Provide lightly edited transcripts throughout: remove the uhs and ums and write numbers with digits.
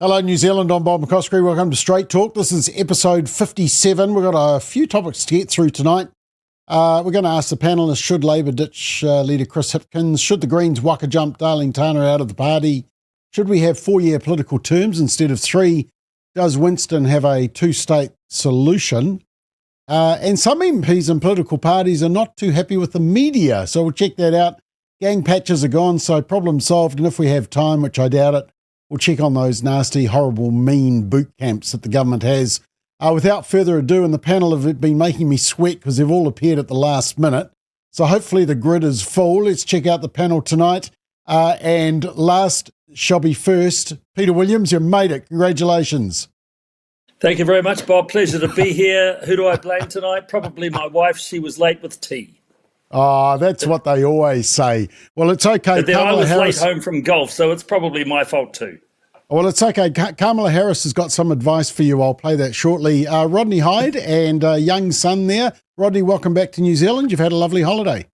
Hello, New Zealand. I'm Bob McCoskrie. Welcome to Straight Talk. This is episode 57. We've got a few topics to get through tonight. We're going to ask the panellists, should Labor ditch leader Chris Hipkins? Should the Greens waka jump Darling Tana out of the party? Should we have 4-year political terms instead of 3? Does Winston have a 2-state solution? And some MPs and political parties are not too happy with the media, so we'll check that out. Gang patches are gone, so problem solved. And if we have time, which I doubt it, we'll check on those nasty, horrible, mean boot camps that the government has. Without further ado, and the panel have been making me sweat because they've all appeared at the last minute. So hopefully the grid is full. Let's check out the panel tonight. And last shall be first. Peter Williams, you made it. Congratulations. Thank you very much, Bob. Pleasure to be here. Who do I blame tonight? Probably my wife. She was late with tea. Oh, that's what they always say. Well, it's okay. But then I was late home from golf, so it's probably my fault too. Well, it's okay. Kamala Harris has got some advice for you. I'll play that shortly. Rodney Hyde and young son there. Rodney, welcome back to New Zealand. You've had a lovely holiday.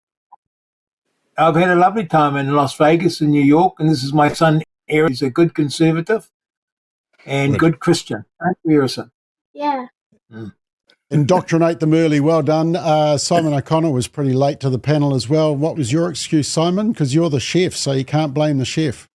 I've had a lovely time in Las Vegas and New York, and this is my son, Eric. He's a good conservative and good Christian. Aren't you, Harrison? Yeah. Indoctrinate them early. Well done. Simon O'Connor was pretty late to the panel as well. What was your excuse, Simon? Because you're the chef, so you can't blame the chef.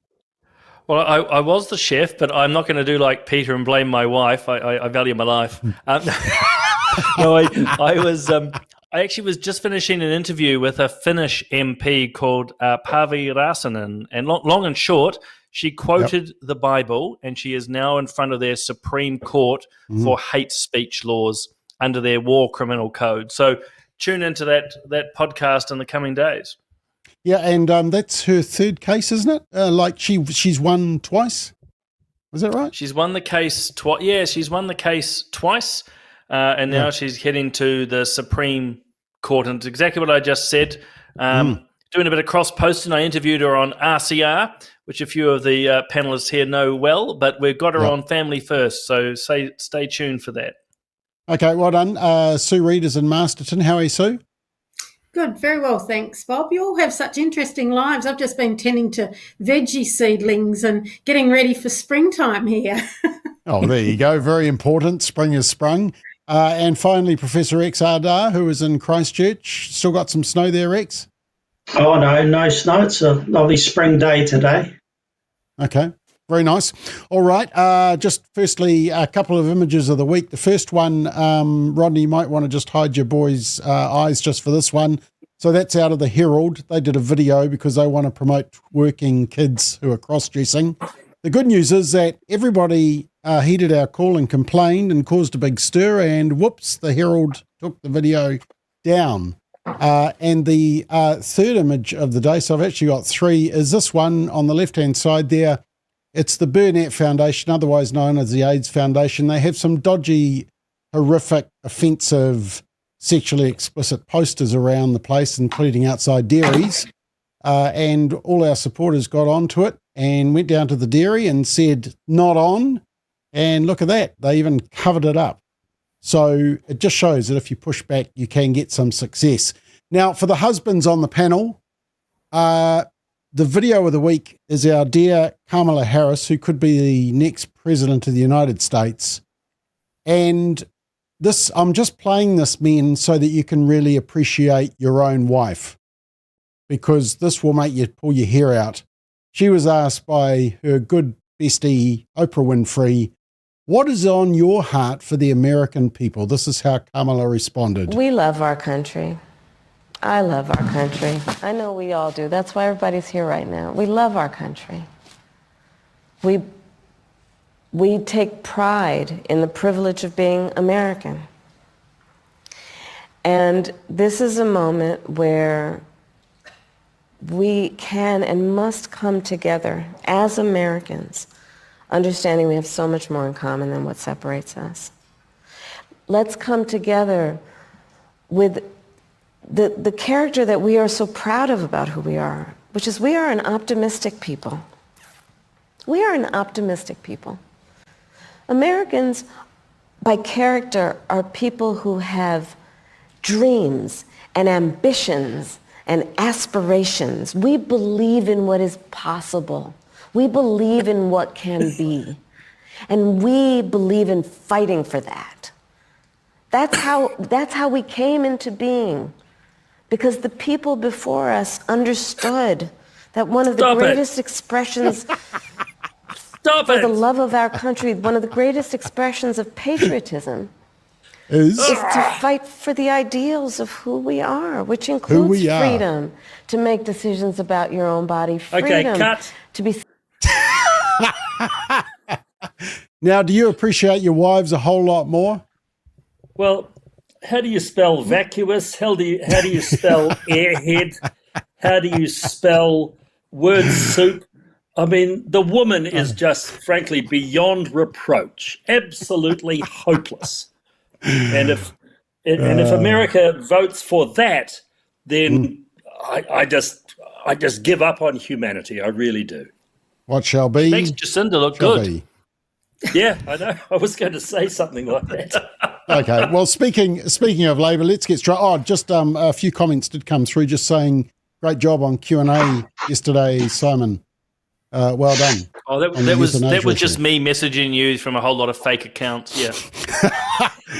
Well, I was the chef, but I'm not going to do like Peter and blame my wife. I value my life. No, I actually was just finishing an interview with a Finnish MP called Pavi Räsänen, and long and short, she quoted the Bible, and she is now in front of their Supreme Court for hate speech laws under their war criminal code. So tune into that podcast in the coming days. Yeah, and that's her third case, isn't it? She's won twice. Was that right? She's won the case twice. Yeah, she's won the case twice, and now she's heading to the Supreme Court. And it's exactly what I just said. Doing a bit of cross-posting. I interviewed her on RCR, which a few of the panelists here know well, but we've got her on Family First, so stay tuned for that. Okay, well done. Sue Reid is in Masterton. How are you, Sue? Good, very well, thanks, Bob. You all have such interesting lives. I've just been tending to veggie seedlings and getting ready for springtime here. Oh, there you go. Very important. Spring has sprung. And finally, Professor Rex Ardar, who is in Christchurch. Still got some snow there, Rex? Oh, no snow. It's a lovely spring day today. Okay, very nice. All right, just firstly, a couple of images of the week. The first one, Rodney, you might want to just hide your boys' eyes just for this one. So that's out of the Herald. They did a video because they want to promote working kids who are cross-dressing. The good news is that everybody heeded our call and complained and caused a big stir, and whoops, the Herald took the video down. And the third image of the day, so I've actually got 3, is this one on the left-hand side there. It's the Burnett Foundation, otherwise known as the AIDS Foundation. They have some dodgy, horrific, offensive, sexually explicit posters around the place, including outside dairies. And all our supporters got onto it and went down to the dairy and said, not on. And look at that. They even covered it up. So it just shows that if you push back, you can get some success. Now, for the husbands on the panel, the video of the week is our dear Kamala Harris, who could be the next president of the United States. And this, I'm just playing this, men, so that you can really appreciate your own wife, because this will make you pull your hair out. She was asked by her good bestie, Oprah Winfrey, what is on your heart for the American people? This is how Kamala responded. We love our country. I love our country. I know we all do. That's why everybody's here right now. We love our country. We take pride in the privilege of being American. And this is a moment where we can and must come together as Americans, understanding we have so much more in common than what separates us. Let's come together with the character that we are so proud of about who we are, which is we are an optimistic people. We are an optimistic people. Americans, by character, are people who have dreams and ambitions and aspirations. We believe in what is possible. We believe in what can be. And we believe in fighting for that. That's how we came into being. Because the people before us understood that one of the greatest expressions for the love of our country, one of the greatest expressions of patriotism is to fight for the ideals of who we are, which includes freedom to make decisions about your own body, freedom to be... Now, do you appreciate your wives a whole lot more? Well, how do you spell vacuous? How do you spell airhead? How do you spell word soup? I mean, the woman is just, frankly, beyond reproach, absolutely hopeless. And if America votes for that, then I just give up on humanity. I really do. What shall be? Makes Jacinda look good. Be. Yeah, I know. I was going to say something like that. Okay. Well, speaking of Labor, let's get straight. Oh, just a few comments did come through, just saying great job on Q&A yesterday, Simon. Well done. Oh, that was just me messaging you from a whole lot of fake accounts. Yeah.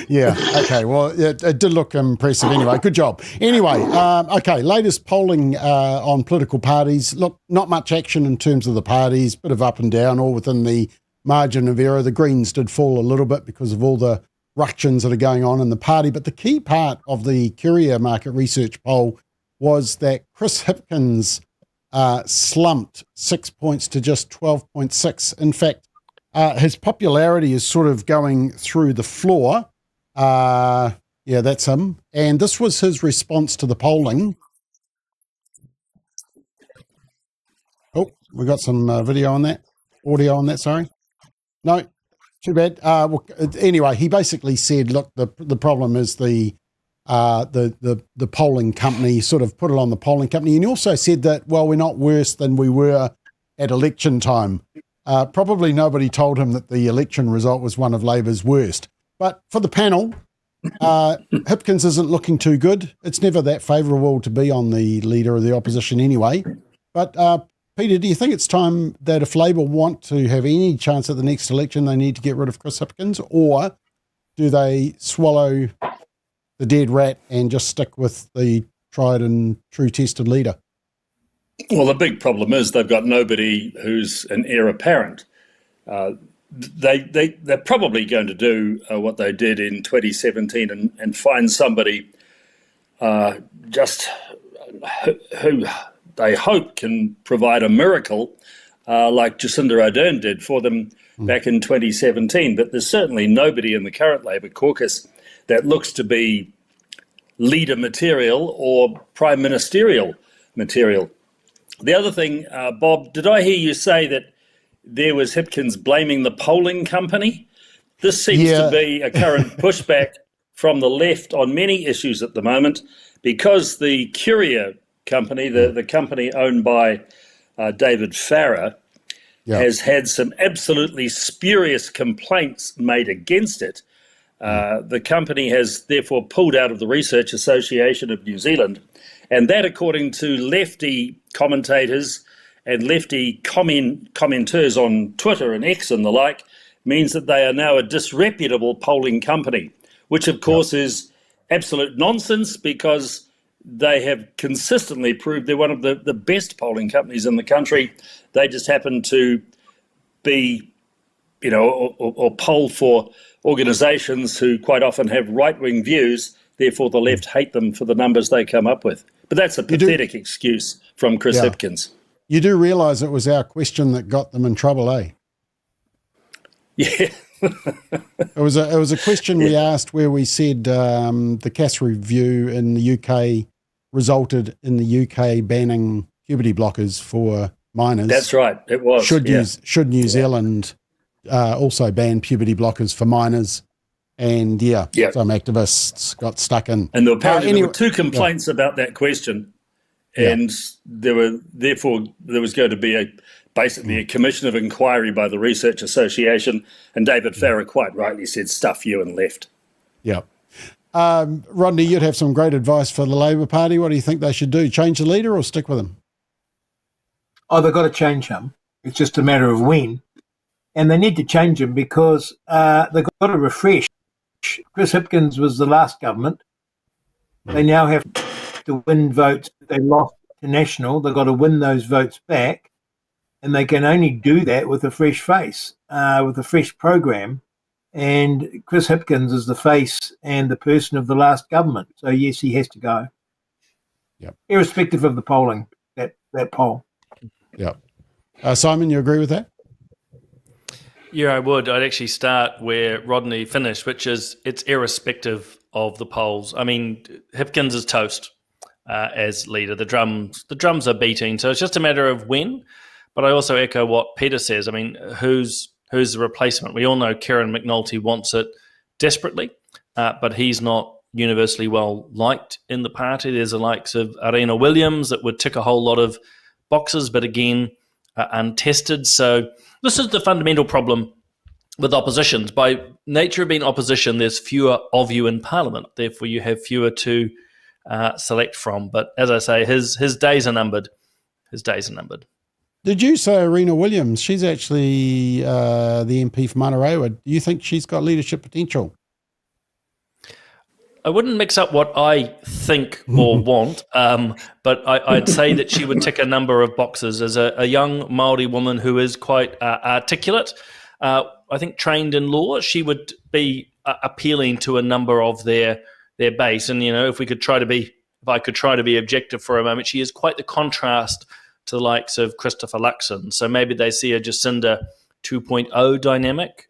Yeah. Okay. Well, it did look impressive anyway. Good job. Anyway, okay. Latest polling on political parties. Look, not much action in terms of the parties. Bit of up and down, all within the margin of error. The Greens did fall a little bit because of all the ructions that are going on in the party. But the key part of the Courier Market Research poll was that Chris Hipkins slumped 6 points to just 12.6. In fact, his popularity is sort of going through the floor. Yeah, that's him. And this was his response to the polling. Oh, we got some video on that, audio on that, sorry. No, too bad. Well, anyway, he basically said, look, the problem is the polling company, sort of put it on the polling company. And he also said that, well, we're not worse than we were at election time. Probably nobody told him that the election result was one of Labor's worst. But for the panel, Hipkins isn't looking too good. It's never that favourable to be on the leader of the opposition anyway. But Peter, do you think it's time that if Labor want to have any chance at the next election, they need to get rid of Chris Hipkins, or do they swallow the dead rat and just stick with the tried and true tested leader? Well, the big problem is they've got nobody who's an heir apparent. They're probably going to do what they did in 2017 and find somebody just who they hope can provide a miracle like Jacinda Ardern did for them back in 2017. But there's certainly nobody in the current Labor caucus that looks to be leader material or prime ministerial material. The other thing, Bob, did I hear you say that there was Hipkins blaming the polling company? This seems to be a current pushback from the left on many issues at the moment, because the Courier company, the company owned by David Farrar, has had some absolutely spurious complaints made against it. The company has therefore pulled out of the Research Association of New Zealand, and that, according to lefty commentators and lefty commenters on Twitter and X and the like, means that they are now a disreputable polling company, which of course is absolute nonsense, because they have consistently proved they're one of the best polling companies in the country. They just happen to be, or poll for organisations who quite often have right-wing views, therefore the left hate them for the numbers they come up with. But that's a pathetic excuse from Chris Hipkins. You do realise it was our question that got them in trouble, eh? Yeah. It was a question we asked where we said the Cass review in the UK resulted in the UK banning puberty blockers for minors. That's right, it was. Should New Zealand also ban puberty blockers for minors? And some activists got stuck in. And apparently there were two complaints about that question, and there was going to be basically a commission of inquiry by the Research Association, and David Farrar quite rightly said, stuff you, and left. Yeah. Rodney, you'd have some great advice for the Labor Party. What do you think they should do? Change the leader or stick with him? Oh, they've got to change him. It's just a matter of when. and they need to change them because they've got to refresh. Chris Hipkins was the last government. They now have to win votes that they lost to National. They've got to win those votes back, and they can only do that with a fresh face, with a fresh program. And Chris Hipkins is the face and the person of the last government. So, yes, he has to go. Yep. Irrespective of the polling, that poll. Yeah. Simon, you agree with that? Yeah, I would. I'd actually start where Rodney finished, which is it's irrespective of the polls. I mean, Hipkins is toast as leader. The drums are beating, so it's just a matter of when. But I also echo what Peter says. I mean, who's the replacement? We all know Kieran McNulty wants it desperately, but he's not universally well liked in the party. There's the likes of Arena Williams that would tick a whole lot of boxes, but again, untested. So this is the fundamental problem with oppositions. By nature of being opposition, there's fewer of you in Parliament. Therefore, you have fewer to select from. But as I say, his days are numbered. His days are numbered. Did you say Arena Williams? She's actually the MP for Manarewa. Do you think she's got leadership potential? I wouldn't mix up what I think or want, but I'd say that she would tick a number of boxes as a young Māori woman who is quite articulate. I think trained in law, she would be appealing to a number of their base. And if I could try to be objective for a moment, she is quite the contrast to the likes of Christopher Luxon. So maybe they see a Jacinda 2.0 dynamic.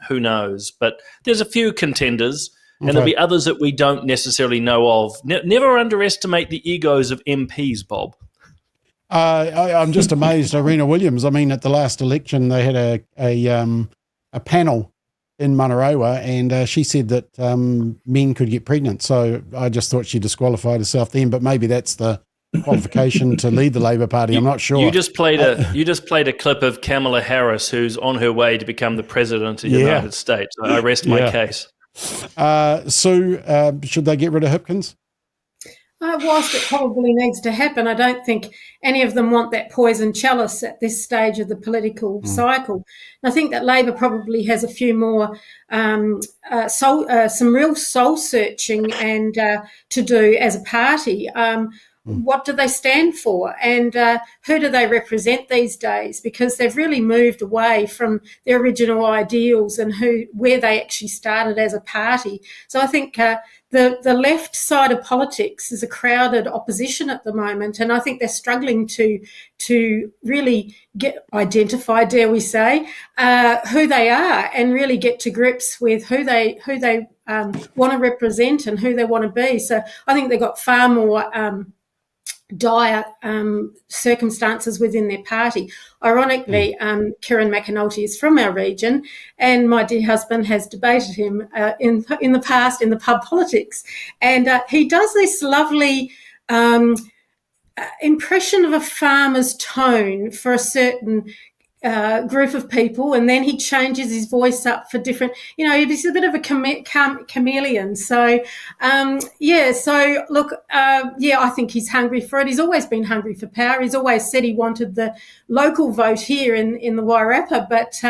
Who knows? But there's a few contenders. And there'll be others that we don't necessarily know of. Never underestimate the egos of MPs, Bob. I'm just amazed. Arena Williams, I mean, at the last election, they had a panel in Manarewa, and she said that men could get pregnant. So I just thought she disqualified herself then, but maybe that's the qualification to lead the Labour Party. I'm not sure. You just played a clip of Kamala Harris, who's on her way to become the president of the United States. I rest my case. Sue, should they get rid of Hipkins? Whilst it probably needs to happen, I don't think any of them want that poison chalice at this stage of the political cycle. And I think that Labor probably has a few more some real soul searching and to do as a party. What do they stand for, and who do they represent these days? Because they've really moved away from their original ideals and where they actually started as a party. So I think the left side of politics is a crowded opposition at the moment, and I think they're struggling to really identify, dare we say, who they are, and really get to grips with who they want to represent and who they want to be. So I think they've got far more dire circumstances within their party. Ironically, Kieran McAnulty is from our region, and my dear husband has debated him in the past in the pub politics, and he does this lovely impression of a farmer's tone for a certain group of people, and then he changes his voice up for different, he's a bit of a chameleon. So, I think he's hungry for it. He's always been hungry for power. He's always said he wanted the local vote here in the Wairarapa, but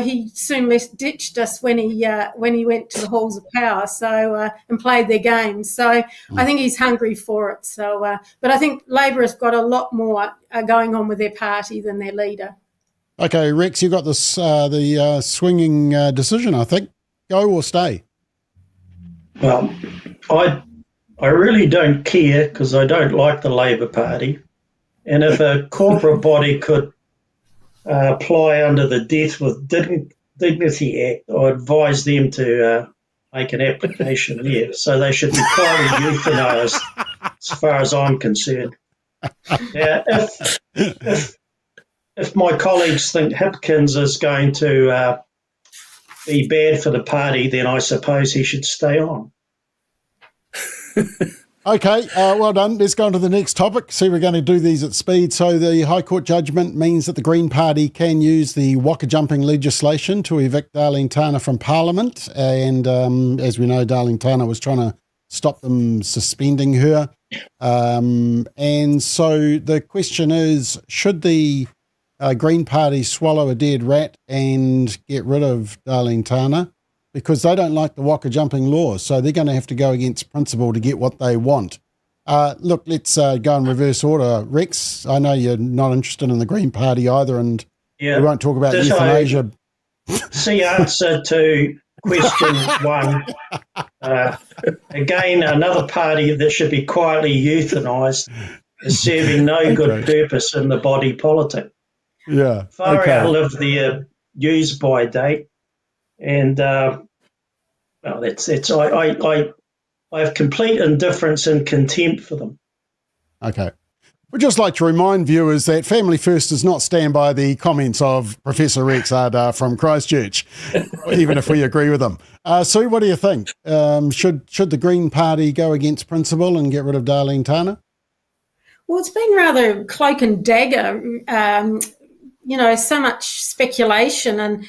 he soon ditched us when he went to the halls of power. So and played their game. So I think he's hungry for it. So, but I think Labor has got a lot more going on with their party than their leader. Okay, Rex, you got this the swinging decision. I think go or stay. Well, I really don't care because I don't like the Labor Party, and if a corporate body could apply under the Death with Dignity Act, I advise them to make an application there. So they should be quietly euthanized as far as I'm concerned. Now, if my colleagues think Hipkins is going to be bad for the party, then I suppose he should stay on. Okay, well done. Let's go on to the next topic. See, we're going to do these at speed. So the High Court judgment means that the Green Party can use the waka jumping legislation to evict Darlene Tana from Parliament. And as we know, Darlene Tana was trying to stop them suspending her. And so the question is, should the Green Party swallow a dead rat and get rid of Darlene Tana, because they don't like the waka jumping law, so they're going to have to go against principle to get what they want. Look, let's go in reverse order. Rex, I know you're not interested in the Green Party either, and we won't talk about euthanasia. See, answer to question one. Again, another party that should be quietly euthanized is serving no good purpose in the body politic. Yeah. Far outlived their use-by date. And that's it. I have complete indifference and contempt for them. Okay. We'd just like to remind viewers that Family First does not stand by the comments of Professor Rex Ardagh from Christchurch, even if we agree with them. Sue, what do you think? Should the Green Party go against principle and get rid of Darlene Tana? Well, it's been rather cloak and dagger, so much speculation, and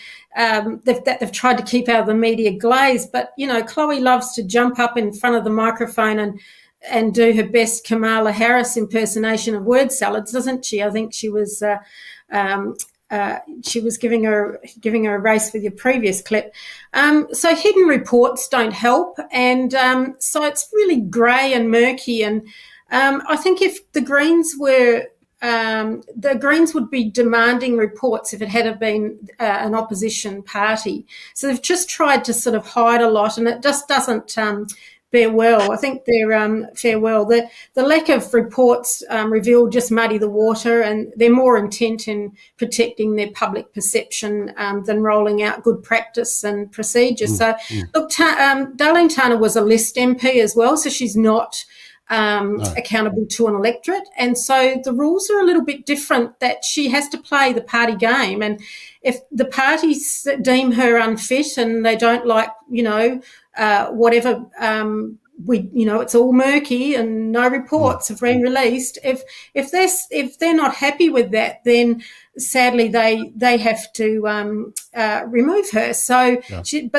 they've tried to keep out of the media glaze. But, Chloe loves to jump up in front of the microphone and do her best Kamala Harris impersonation of word salads, doesn't she? I think she was giving her a race with your previous clip. So hidden reports don't help, and so it's really grey and murky. And I think if the Greens would be demanding reports if it had been an opposition party. So they've just tried to sort of hide a lot, and it just doesn't fare well. I think they're fare well. The lack of reports revealed just muddy the water, and they're more intent in protecting their public perception than rolling out good practice and procedures. So, look, Darlene Tana was a list MP as well, so she's not accountable to an electorate. And so the rules are a little bit different, that she has to play the party game. And if the parties deem her unfit and they don't like, whatever, it's all murky and no reports have been released. If they're not happy with that, then sadly they have to remove her. So, she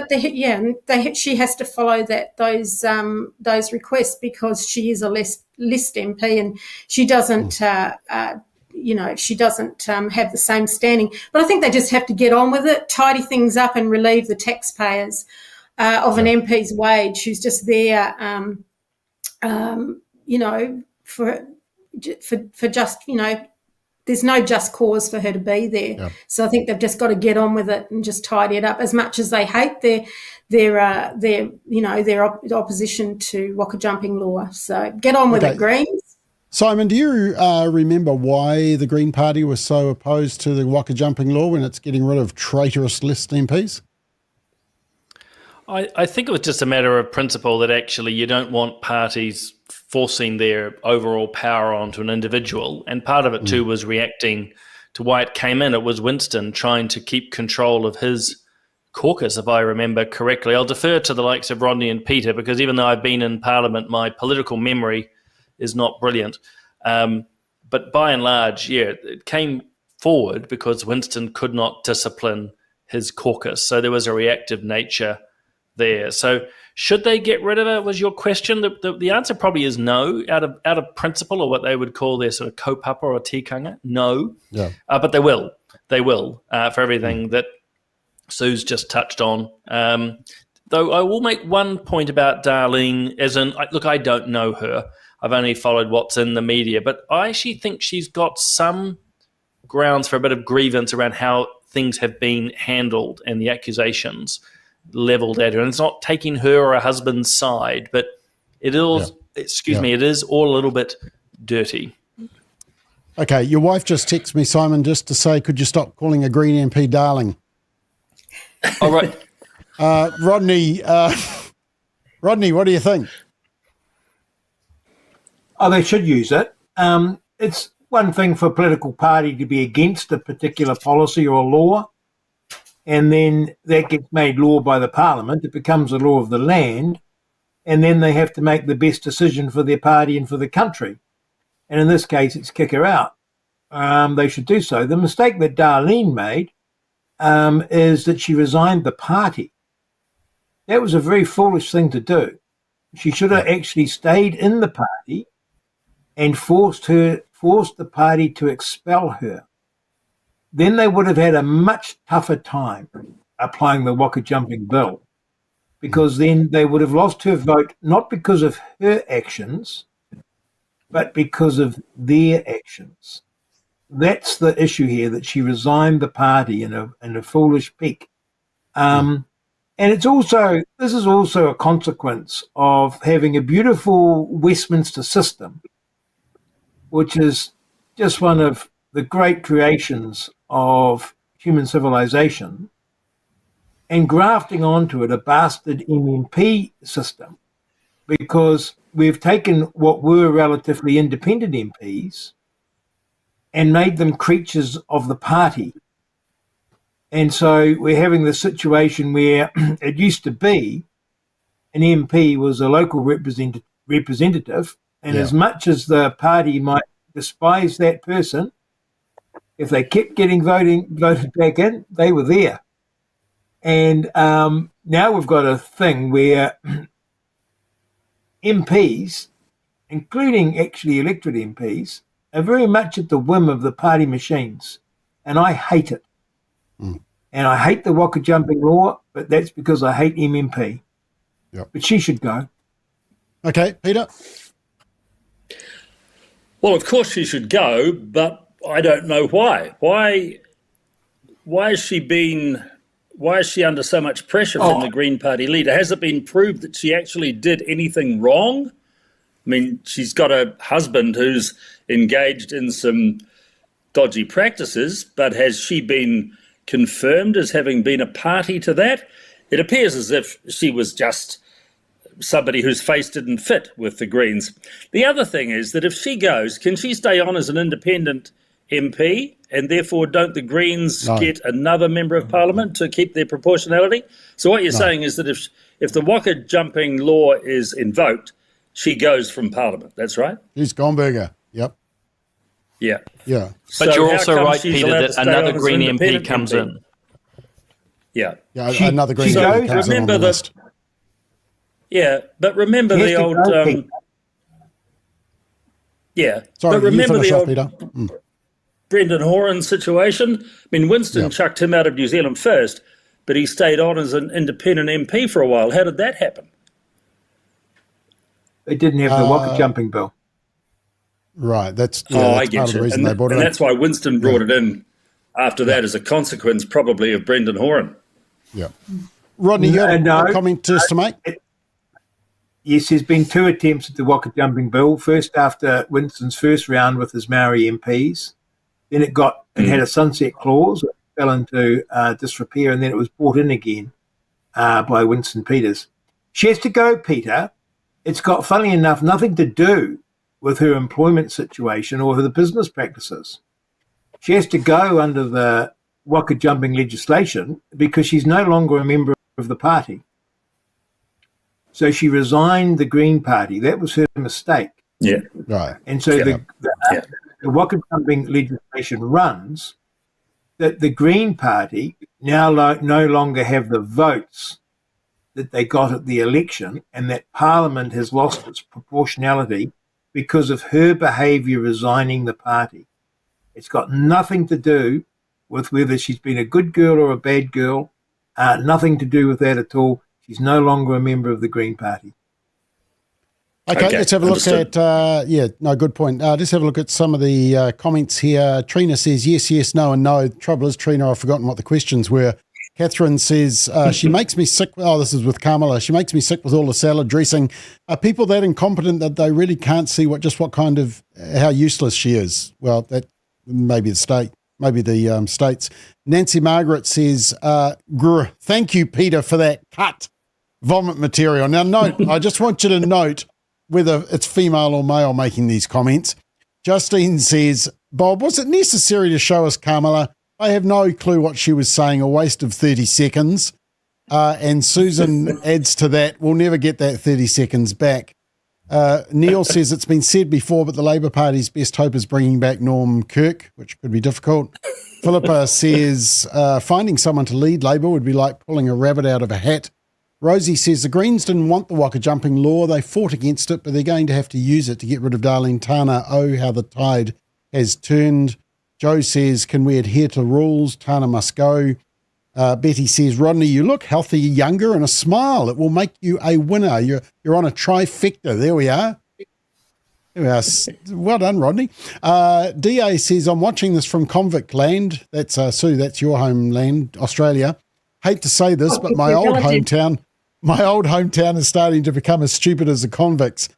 has to follow those requests, because she is a list MP and she doesn't. She doesn't have the same standing. But I think they just have to get on with it, tidy things up, and relieve the taxpayers of an MP's wage, who's just there, for just, there's no just cause for her to be there. Yeah. So I think they've just got to get on with it and just tidy it up, as much as they hate their opposition to waka jumping law. So get on with it, Greens. Simon, do you remember why the Green Party was so opposed to the waka jumping law when it's getting rid of traitorous list MPs? I think it was just a matter of principle that actually you don't want parties forcing their overall power onto an individual. And part of it too was reacting to why it came in. It was Winston trying to keep control of his caucus, if I remember correctly. I'll defer to the likes of Rodney and Peter, because even though I've been in Parliament, my political memory is not brilliant. But by and large, it came forward because Winston could not discipline his caucus. So there was a reactive nature there. So should they get rid of it, was your question? The answer probably is no, out of principle, or what they would call their sort of kaupapa or tikanga. No. Yeah. But they will. They will, for everything that Sue's just touched on. Though I will make one point about Darlene, as in, look, I don't know her. I've only followed what's in the media, but I actually think she's got some grounds for a bit of grievance around how things have been handled and the accusations leveled at her. And it's not taking her or her husband's side, but it is, it is all a little bit dirty. Okay, your wife just texted me, Simon, just to say, could you stop calling a Green MP darling? All right. Rodney, what do you think? Oh, they should use it. It's one thing for a political party to be against a particular policy or law, and then that gets made law by the parliament. It becomes the law of the land, and then they have to make the best decision for their party and for the country. And in this case, it's kick her out. They should do so. The mistake that Darlene made is that she resigned the party. That was a very foolish thing to do. She should have actually stayed in the party and forced the party to expel her. then they would have had a much tougher time applying the Waka Jumping Bill, because then they would have lost her vote, not because of her actions, but because of their actions. That's the issue here, that she resigned the party in a foolish pique. And this is also a consequence of having a beautiful Westminster system, which is just one of the great creations of human civilization, and grafting onto it a bastard MMP system, because we've taken what were relatively independent MPs and made them creatures of the party. And so we're having the situation where it used to be an MP was a local representative, and as much as the party might despise that person, if they kept getting voted back in, they were there. And now we've got a thing where MPs, including actually elected MPs, are very much at the whim of the party machines. And I hate it. And I hate the Waka Jumping law, but that's because I hate MMP. Yep. But she should go. Okay, Peter? Well, of course she should go, but I don't know why. Why has she under so much pressure from the Green Party leader? Has it been proved that she actually did anything wrong? I mean, she's got a husband who's engaged in some dodgy practices, but has she been confirmed as having been a party to that? It appears as if she was just somebody whose face didn't fit with the Greens. The other thing is that if she goes, can she stay on as an independent MP, and therefore don't the Greens get another member of Parliament to keep their proportionality? So what you're saying is that if the Waka Jumping law is invoked, she goes from Parliament. That's right? She's Gomberger. Yep. Yeah. Yeah. But So you're how also come right, she's Peter, allowed that to stay another on as Green an MP independent comes MP? in. Yeah. Yeah, another Green she Party goes- comes in on the remember list. Yeah, but remember She has the to old... go, Pete. yeah, Sorry, but you remember finish the off, old Peter. Brendan Horan situation? I mean, Winston chucked him out of New Zealand first, but he stayed on as an independent MP for a while. How did that happen? They didn't have the Waka Jumping Bill. Right, that's, I that's get part of the you. reason And, they brought it and in. that's why Winston brought it in after that as a consequence, probably, of Brendan Horan. Yeah. Rodney, you had No, a comment just to make? Yes, there's been two attempts at the Waka Jumping Bill. First, after Winston's first round with his Maori MPs. Then it had a sunset clause, it fell into disrepair, and then it was brought in again by Winston Peters. She has to go, Peter. It's got, funnily enough, nothing to do with her employment situation or her business practices. She has to go under the Waka Jumping legislation because she's no longer a member of the party. So she resigned the Green Party. That was her mistake. Yeah. Right. And so the Waka Jumping legislation runs that the Green Party now no longer have the votes that they got at the election, and that Parliament has lost its proportionality because of her behaviour resigning the party. It's got nothing to do with whether she's been a good girl or a bad girl, nothing to do with that at all. She's no longer a member of the Green Party. Okay, let's have a look understood. at, good point. Let's have a look at some of the comments here. Trina says, yes, no, and no. The trouble is, Trina, I've forgotten what the questions were. Catherine says, she makes me sick. Oh, this is with Kamala. She makes me sick with all the salad dressing. Are people that incompetent that they really can't see how useless she is? Well, that maybe the states. Nancy Margaret says, thank you, Peter, for that cut vomit material. Now, note, I just want you to note whether it's female or male making these comments. Justine says, Bob, was it necessary to show us Kamala? I have no clue what she was saying, a waste of 30 seconds. And Susan adds to that, we'll never get that 30 seconds back. Neil says it's been said before, but the Labour Party's best hope is bringing back Norm Kirk, which could be difficult. Philippa says finding someone to lead Labour would be like pulling a rabbit out of a hat. Rosie says the Greens didn't want the Waka Jumping law. They fought against it, but they're going to have to use it to get rid of Darlene Tana. Oh, how the tide has turned. Joe says, can we adhere to rules? Tana must go. Betty says, Rodney, you look healthy, younger, and a smile. It will make you a winner. You're on a trifecta. There we are. Well done, Rodney. DA says, I'm watching this from convict land. That's Sue, that's your homeland, Australia. Hate to say this, but my old hometown is starting to become as stupid as the convicts.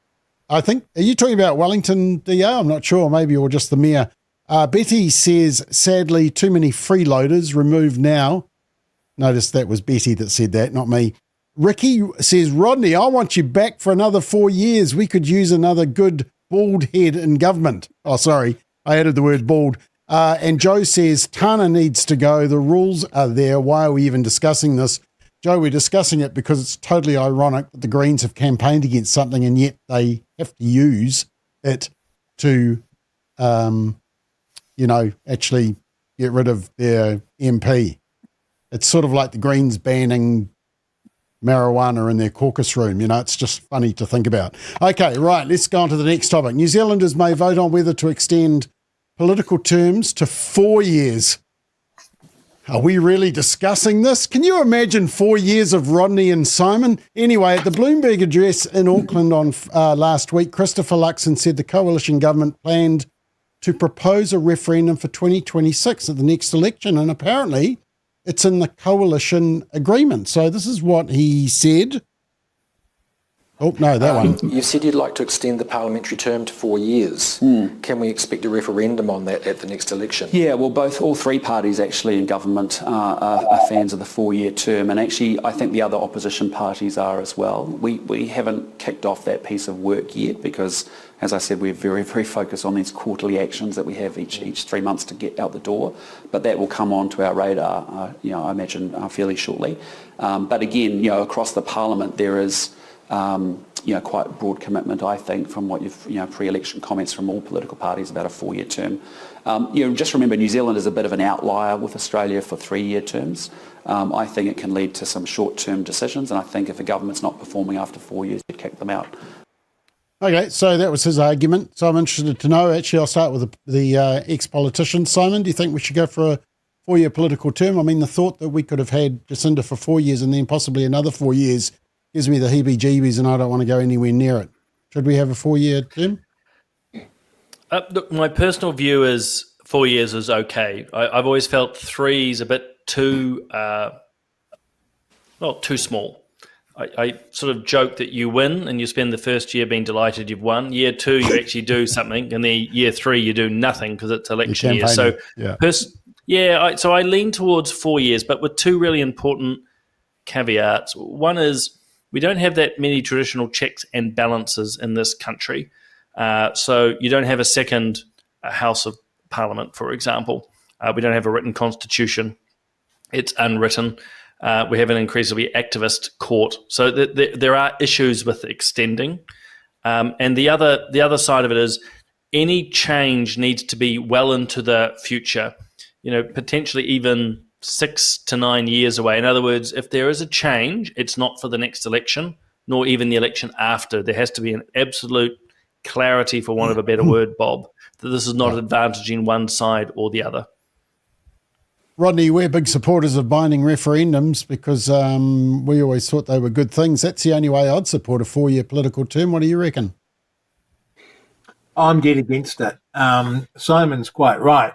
I think, are you talking about Wellington, DA? I'm not sure, maybe, or just the mayor. Betty says, sadly, too many freeloaders, removed now. Notice that was Betty that said that, not me. Ricky says, Rodney, I want you back for another 4 years. We could use another good bald head in government. Oh, sorry, I added the word bald. And Joe says, Tana needs to go. The rules are there. Why are we even discussing this? Joe, we're discussing it because it's totally ironic that the Greens have campaigned against something and yet they have to use it to, actually get rid of their MP. It's sort of like the Greens banning marijuana in their caucus room. It's just funny to think about. Okay, right, let's go on to the next topic. New Zealanders may vote on whether to extend political terms to 4 years. Are we really discussing this? Can you imagine 4 years of Rodney and Simon? Anyway, at the Bloomberg address in Auckland on last week, Christopher Luxon said the coalition government planned to propose a referendum for 2026 at the next election, and apparently it's in the coalition agreement. So this is what he said. Oh, no, that one. You said you'd like to extend the parliamentary term to 4 years. Can we expect a referendum on that at the next election? Yeah, well, all three parties actually in government are fans of the 4-year term, and actually I think the other opposition parties are as well. We haven't kicked off that piece of work yet because, as I said, we're very, very focused on these quarterly actions that we have each 3 months to get out the door, but that will come onto our radar, I imagine, fairly shortly. But again, across the parliament there is quite broad commitment, I think, from what you've, pre-election comments from all political parties about a 4-year term. Just remember, New Zealand is a bit of an outlier with Australia for 3-year terms. I think it can lead to some short-term decisions, and I think if a government's not performing after 4 years, you'd kick them out. Okay, so that was his argument. So I'm interested to know, actually, I'll start with the ex-politician. Simon, do you think we should go for a 4-year political term? I mean, the thought that we could have had Jacinda for 4 years and then possibly another 4 years gives me the heebie-jeebies, and I don't want to go anywhere near it. Should we have a 4-year term? Look, my personal view is 4 years is okay. I've always felt 3 is a bit too small. I sort of joke that you win and you spend the first year being delighted you've won. Year 2, you actually do something, and then year 3, you do nothing because it's election year. So, so I lean towards 4 years, but with 2 really important caveats. One is we don't have that many traditional checks and balances in this country. So you don't have a second House of Parliament, for example. We don't have a written constitution. It's unwritten. We have an increasingly activist court. So there are issues with extending. And the other side of it is any change needs to be well into the future, potentially even 6 to 9 years away. In other words, if there is a change, it's not for the next election, nor even the election after. There has to be an absolute clarity, for want of a better word, Bob, that this is not advantaging one side or the other. Rodney, we're big supporters of binding referendums because we always thought they were good things. That's the only way I'd support a 4-year political term. What do you reckon? I'm dead against it. Simon's quite right.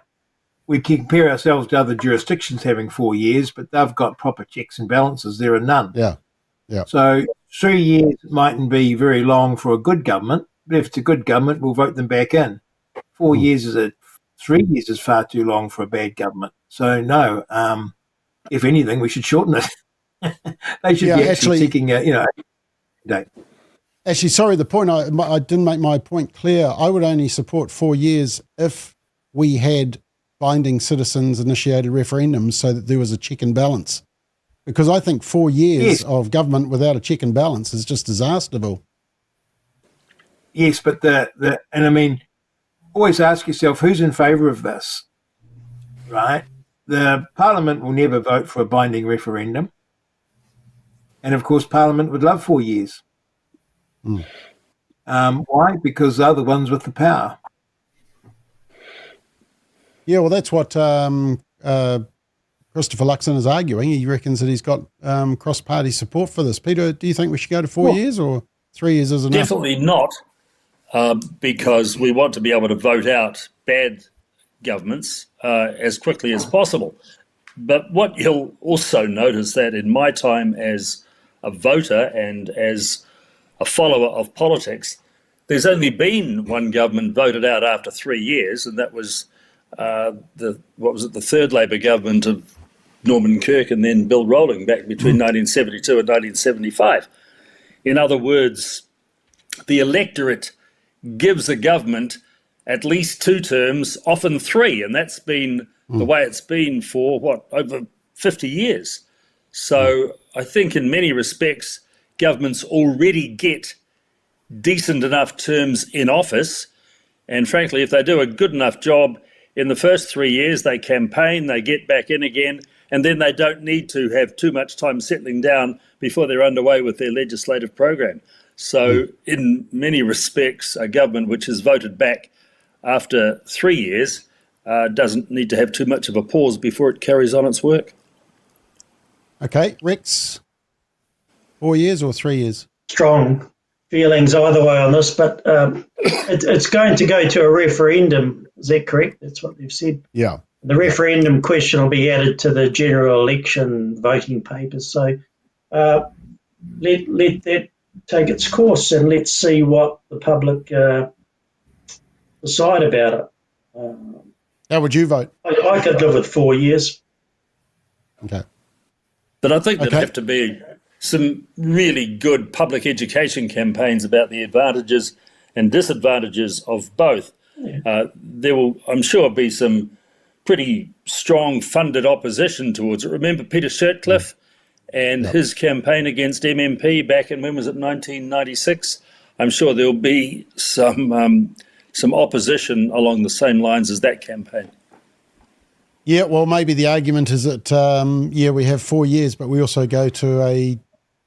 We compare ourselves to other jurisdictions having 4 years, but they've got proper checks and balances. There are none. Yeah. So 3 years mightn't be very long for a good government, but if it's a good government, we'll vote them back in. 4 years 3 years is far too long for a bad government. So no, if anything, we should shorten it. They should be actually taking a date. Actually, sorry, the point I didn't make my point clear. I would only support 4 years if we had binding citizens-initiated referendums so that there was a check and balance. Because I think 4 years of government without a check and balance is just disasterful. Yes, but and I mean, always ask yourself, who's in favour of this, right? The Parliament will never vote for a binding referendum. And, of course, Parliament would love 4 years. Why? Because they're the ones with the power. Yeah, well, that's what Christopher Luxon is arguing. He reckons that he's got cross-party support for this. Peter, do you think we should go to 4 years or 3 years is enough? Definitely not, because we want to be able to vote out bad governments as quickly as possible. But what you'll also notice that in my time as a voter and as a follower of politics, there's only been one government voted out after 3 years, and that was the third Labor government of Norman Kirk and then Bill Rowling back between 1972 and 1975. In other words, the electorate gives a government at least 2 terms, often 3, and that's been the way it's been for, over 50 years. So I think in many respects, governments already get decent enough terms in office, and frankly, if they do a good enough job in the first 3 years, they campaign, they get back in again, and then they don't need to have too much time settling down before they're underway with their legislative program. So in many respects, a government which is voted back after 3 years doesn't need to have too much of a pause before it carries on its work. Okay, Rex, 4 years or 3 years? Strong feelings either way on this, but it's going to go to a referendum. Is that correct? That's what they've said. Yeah. The referendum question will be added to the general election voting papers. So let that take its course, and let's see what the public decide about it. How would you vote? I could live with 4 years. Okay. But I think there'd have to be some really good public education campaigns about the advantages and disadvantages of both. There will, I'm sure, be some pretty strong funded opposition towards it. Remember Peter Shirtcliffe and his campaign against MMP back in, when was it, 1996? I'm sure there'll be some opposition along the same lines as that campaign. Yeah, well, maybe the argument is that, we have 4 years, but we also go to a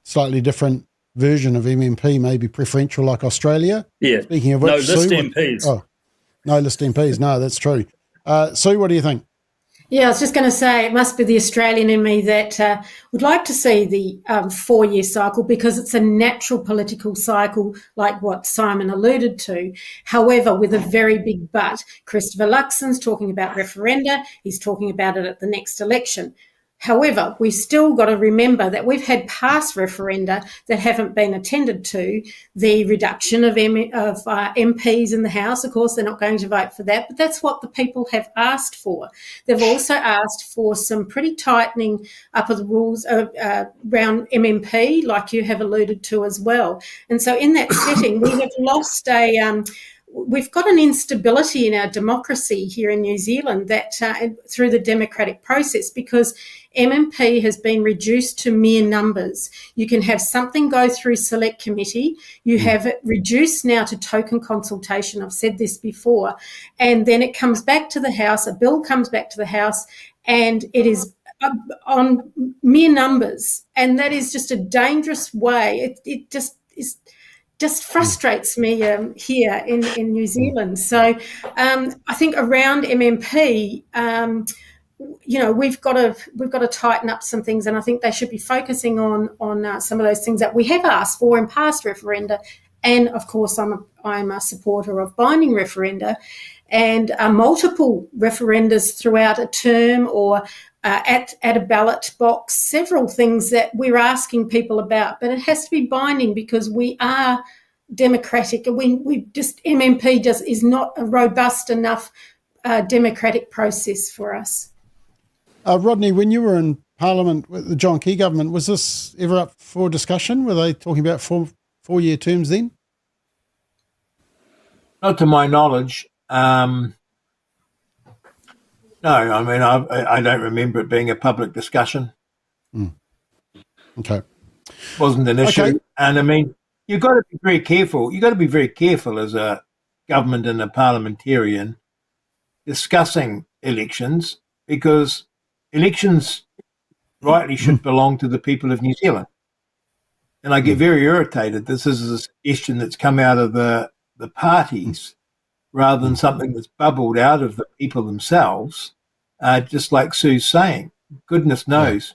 slightly different version of MMP, maybe preferential like Australia. Yeah. Speaking of which, no list MPs. No list MPs. No, that's true. Sue, what do you think? Yeah, I was just going to say it must be the Australian in me that would like to see the 4 year cycle, because it's a natural political cycle like what Simon alluded to. However, with a very big but, Christopher Luxon's talking about referenda. He's talking about it at the next election. However, we still got to remember that we've had past referenda that haven't been attended to. The reduction of MPs in the House, of course, they're not going to vote for that, but that's what the people have asked for. They've also asked for some pretty tightening up of the rules around MMP, like you have alluded to as well. And so in that setting, we have lost we've got an instability in our democracy here in New Zealand that through the democratic process, because MMP has been reduced to mere numbers. You can have something go through select committee. You have it reduced now to token consultation. I've said this before. And then it comes back to the House. A bill comes back to the House, and it is on mere numbers. And that is just a dangerous way. It just frustrates me here in New Zealand. So I think around MMP, we've got to tighten up some things, and I think they should be focusing on some of those things that we have asked for in past referenda. And of course, I'm a supporter of binding referenda and multiple referendas throughout a term or at a ballot box, several things that we're asking people about, but it has to be binding because we are democratic. MMP just is not a robust enough democratic process for us. Rodney, when you were in Parliament with the John Key government, was this ever up for discussion? Were they talking about 4 year terms then? Not to my knowledge. No, I mean, I don't remember it being a public discussion. Okay. Wasn't an issue. Okay. And I mean, you've got to be very careful. You've got to be very careful as a government and a parliamentarian discussing elections, because elections rightly should belong to the people of New Zealand. And I get very irritated. This is a suggestion that's come out of the parties rather than something that's bubbled out of the people themselves, just like Sue's saying. Goodness knows.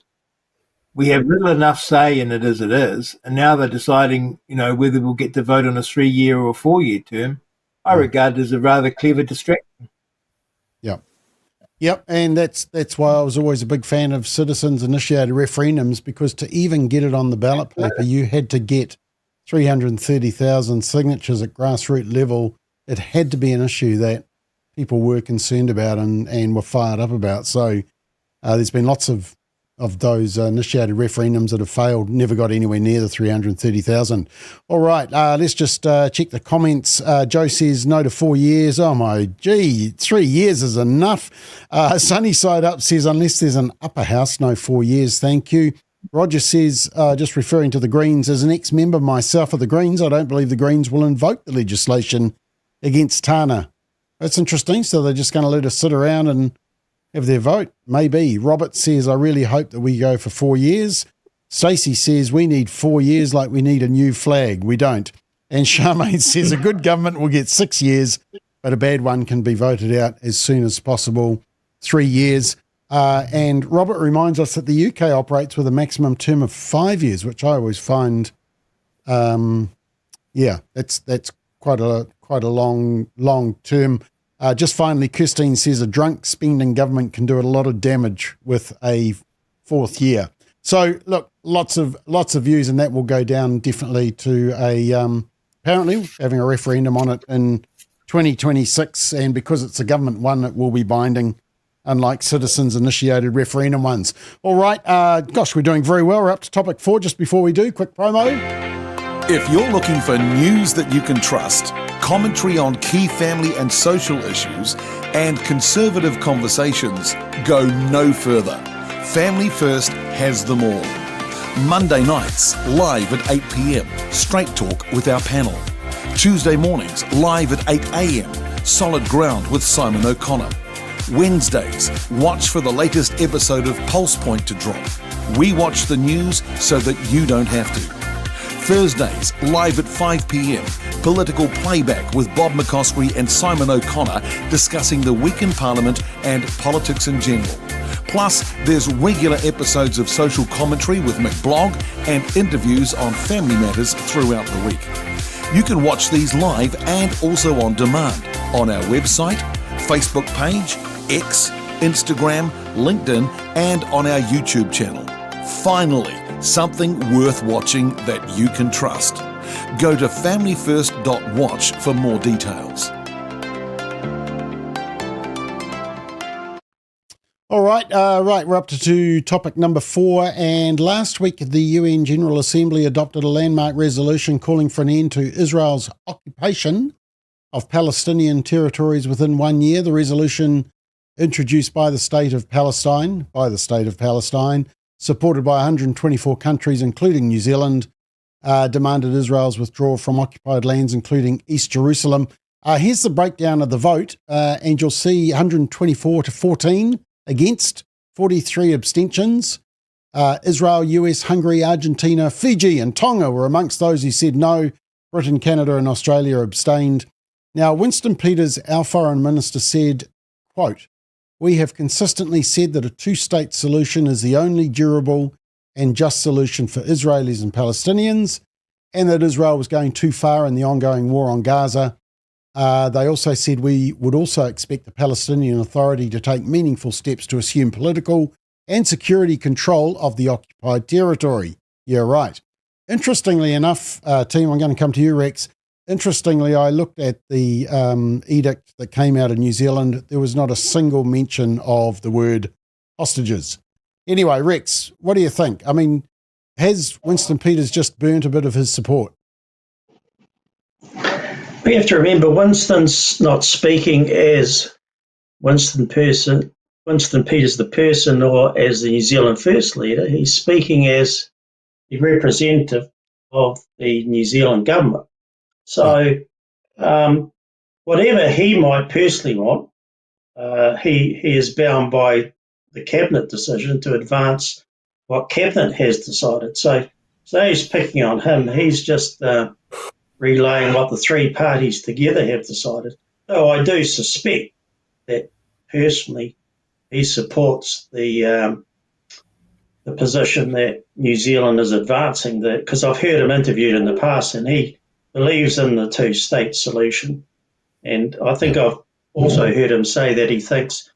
We have little enough say in it as it is, and now they're deciding, whether we'll get to vote on a 3-year or 4-year term. I regard it as a rather clever distraction. Yep, and that's why I was always a big fan of citizens-initiated referendums, because to even get it on the ballot paper, you had to get 330,000 signatures at grassroots level. It had to be an issue that people were concerned about and were fired up about. So there's been lots of those initiated referendums that have failed, never got anywhere near the 330,000. All right, let's just check the comments. Joe says no to 4 years. Oh my gee, 3 years is enough. Sunny Side Up says unless there's an upper house, no 4 years, thank you. Roger says, just referring to the Greens, as an ex-member myself of the Greens, I don't believe the Greens will invoke the legislation against Tana. That's interesting. So they're just going to let us sit around and have their vote? Maybe. Robert says, I really hope that we go for 4 years. Stacey says, we need 4 years like we need a new flag. We don't. And Charmaine says, a good government will get 6 years, but a bad one can be voted out as soon as possible. 3 years. And Robert reminds us that the UK operates with a maximum term of 5 years, which I always find, that's quite a long term. Just finally, Christine says a drunk spending government can do a lot of damage with a 4th year. So look, lots of views, and that will go down definitely to apparently having a referendum on it in 2026. And because it's a government one, it will be binding, unlike citizens-initiated referendum ones. All right, gosh, we're doing very well. We're up to topic 4. Just before we do, quick promo. If you're looking for news that you can trust, commentary on key family and social issues, and conservative conversations, go no further. Family First has them all. Monday nights, live at 8 p.m, Straight Talk with our panel. Tuesday mornings, live at 8 a.m, Solid Ground with Simon O'Connor. Wednesdays, watch for the latest episode of Pulse Point to drop. We watch the news so that you don't have to. Thursdays, live at 5 p.m, political playback with Bob McCoskery and Simon O'Connor discussing the week in Parliament and politics in general. Plus, there's regular episodes of social commentary with Mick Blogg and interviews on family matters throughout the week. You can watch these live and also on demand on our website, Facebook page, X, Instagram, LinkedIn, and on our YouTube channel. Finally, something worth watching that you can trust. Go to familyfirst.watch for more details. All right, we're up to topic number 4. And last week, the UN General Assembly adopted a landmark resolution calling for an end to Israel's occupation of Palestinian territories within 1 year. The resolution, introduced by the state of Palestine, supported by 124 countries, including New Zealand, demanded Israel's withdrawal from occupied lands, including East Jerusalem. Here's the breakdown of the vote, and you'll see 124 to 14 against, 43 abstentions. Israel, US, Hungary, Argentina, Fiji and Tonga were amongst those who said no. Britain, Canada and Australia abstained. Now, Winston Peters, our foreign minister, said, quote, "We have consistently said that a two-state solution is the only durable and just solution for Israelis and Palestinians, and that Israel was going too far in the ongoing war on Gaza. They also said we would also expect the Palestinian Authority to take meaningful steps to assume political and security control of the occupied territory." Yeah, right. Interestingly enough, team, I'm going to come to you, Rex. Interestingly, I looked at the edict that came out of New Zealand. There was not a single mention of the word hostages. Anyway, Rex, what do you think? I mean, has Winston Peters just burnt a bit of his support? We have to remember Winston's not speaking as Winston Peters the person or as the New Zealand First Leader. He's speaking as the representative of the New Zealand government. So whatever he might personally want, he is bound by the cabinet decision to advance what cabinet has decided. So he's picking on him. He's just relaying what the three parties together have decided. though I do suspect that personally he supports the position that New Zealand is advancing, because I've heard him interviewed in the past and he believes in the two-state solution. And I think I've also heard him say that he thinks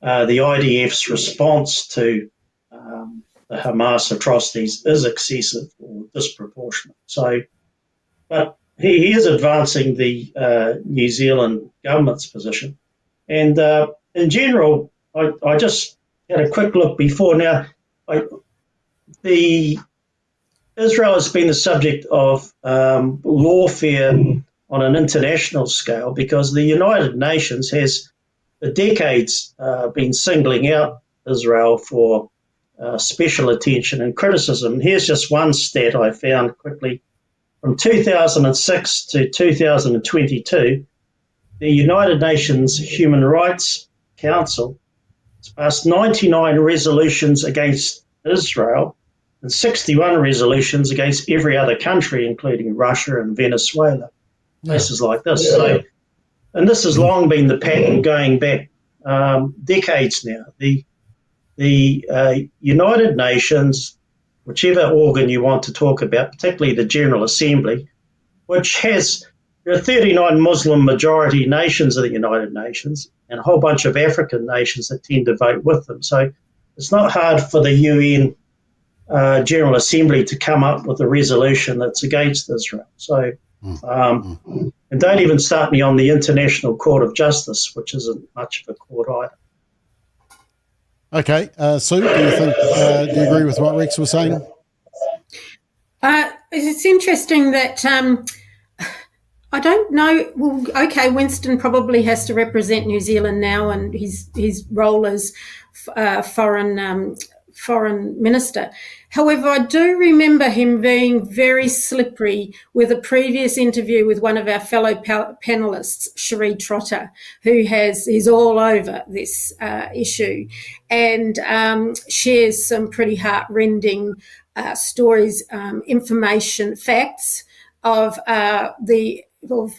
the IDF's response to the Hamas atrocities is excessive or disproportionate. So, but he is advancing the New Zealand government's position. And in general, I just had a quick look before. Now, Israel has been the subject of lawfare on an international scale because the United Nations has for decades been singling out Israel for special attention and criticism. Here's just one stat I found quickly. From 2006 to 2022, the United Nations Human Rights Council has passed 99 resolutions against Israel and 61 resolutions against every other country, including Russia and Venezuela, places like this. So, and this has long been the pattern going back decades now. The United Nations, whichever organ you want to talk about, particularly the General Assembly, which has, there are 39 Muslim majority nations of the United Nations and a whole bunch of African nations that tend to vote with them. So it's not hard for the UN General Assembly to come up with a resolution that's against Israel. So, and don't even start me on the International Court of Justice, which isn't much of a court either. Okay, Sue, do you agree with what Rex was saying? It's interesting that I don't know. Well, okay, Winston probably has to represent New Zealand now, and his role as foreign minister. However, I do remember him being very slippery with a previous interview with one of our fellow panellists, Cherie Trotter, who is all over this issue and shares some pretty heart-rending stories, information, facts of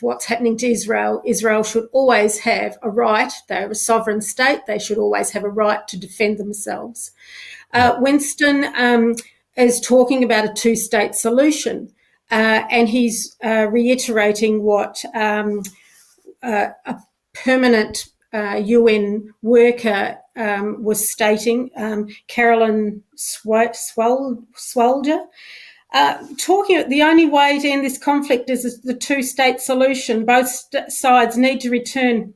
what's happening to Israel. Israel should always have a right. They're a sovereign state. They should always have a right to defend themselves. Winston is talking about a two-state solution, and he's reiterating what a permanent UN worker was stating, Carolyn Swalger, talking the only way to end this conflict is the two-state solution. Both sides need to return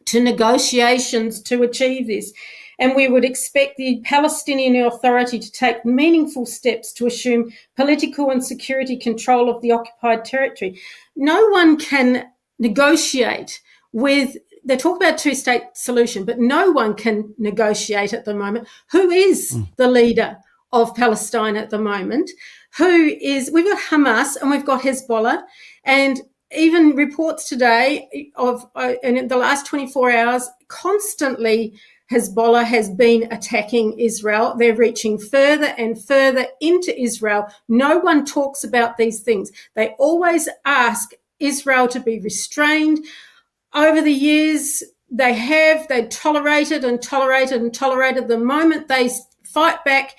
to negotiations to achieve this. And we would expect the Palestinian Authority to take meaningful steps to assume political and security control of the occupied territory. No one can negotiate with, they talk about two-state solution, but no one can negotiate at the moment. Who is the leader of Palestine at the moment? We've got Hamas and we've got Hezbollah, and even reports today of, in the last 24 hours, constantly Hezbollah has been attacking Israel. They're reaching further and further into Israel. No one talks about these things. They always ask Israel to be restrained. Over the years, they tolerated and tolerated and tolerated. The moment they fight back,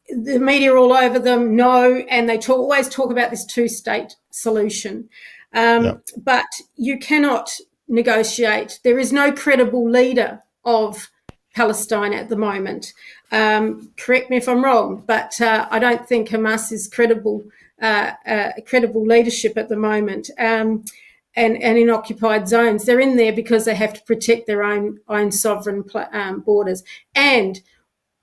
the media all over them, no, and they always talk about this two-state solution. But you cannot negotiate. There is no credible leader of Palestine at the moment. Correct me if I'm wrong, but I don't think Hamas is credible leadership at the moment. And in occupied zones, they're in there because they have to protect their own sovereign borders. And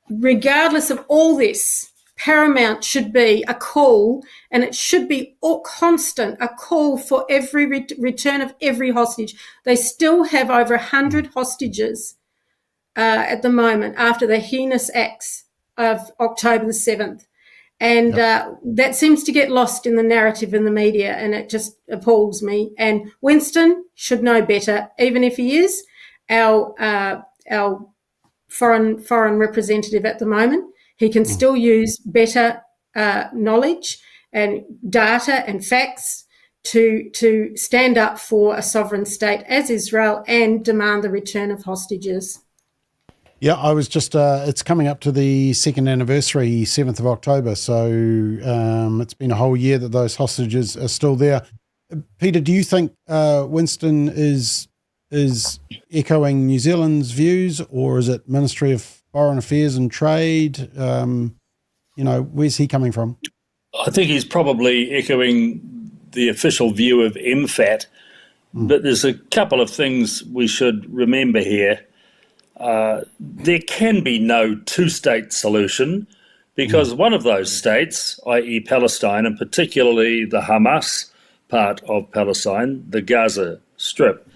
regardless of all this, paramount should be a call, and it should be constant, a call for every return of every hostage. They still have over 100 hostages at the moment after the heinous acts of October the 7th. And that seems to get lost in the narrative in the media, and it just appalls me. And Winston should know better, even if he is our foreign representative at the moment. He can still use better knowledge and data and facts to stand up for a sovereign state as Israel and demand the return of hostages. Yeah, I was just, it's coming up to the second anniversary, 7th of October. So it's been a whole year that those hostages are still there. Peter, do you think Winston is echoing New Zealand's views, or is it Ministry of Foreign Affairs and Trade? Where's he coming from? I think he's probably echoing the official view of MFAT, but there's a couple of things we should remember here. There can be no two-state solution because one of those states, i.e. Palestine, and particularly the Hamas part of Palestine, the Gaza Strip,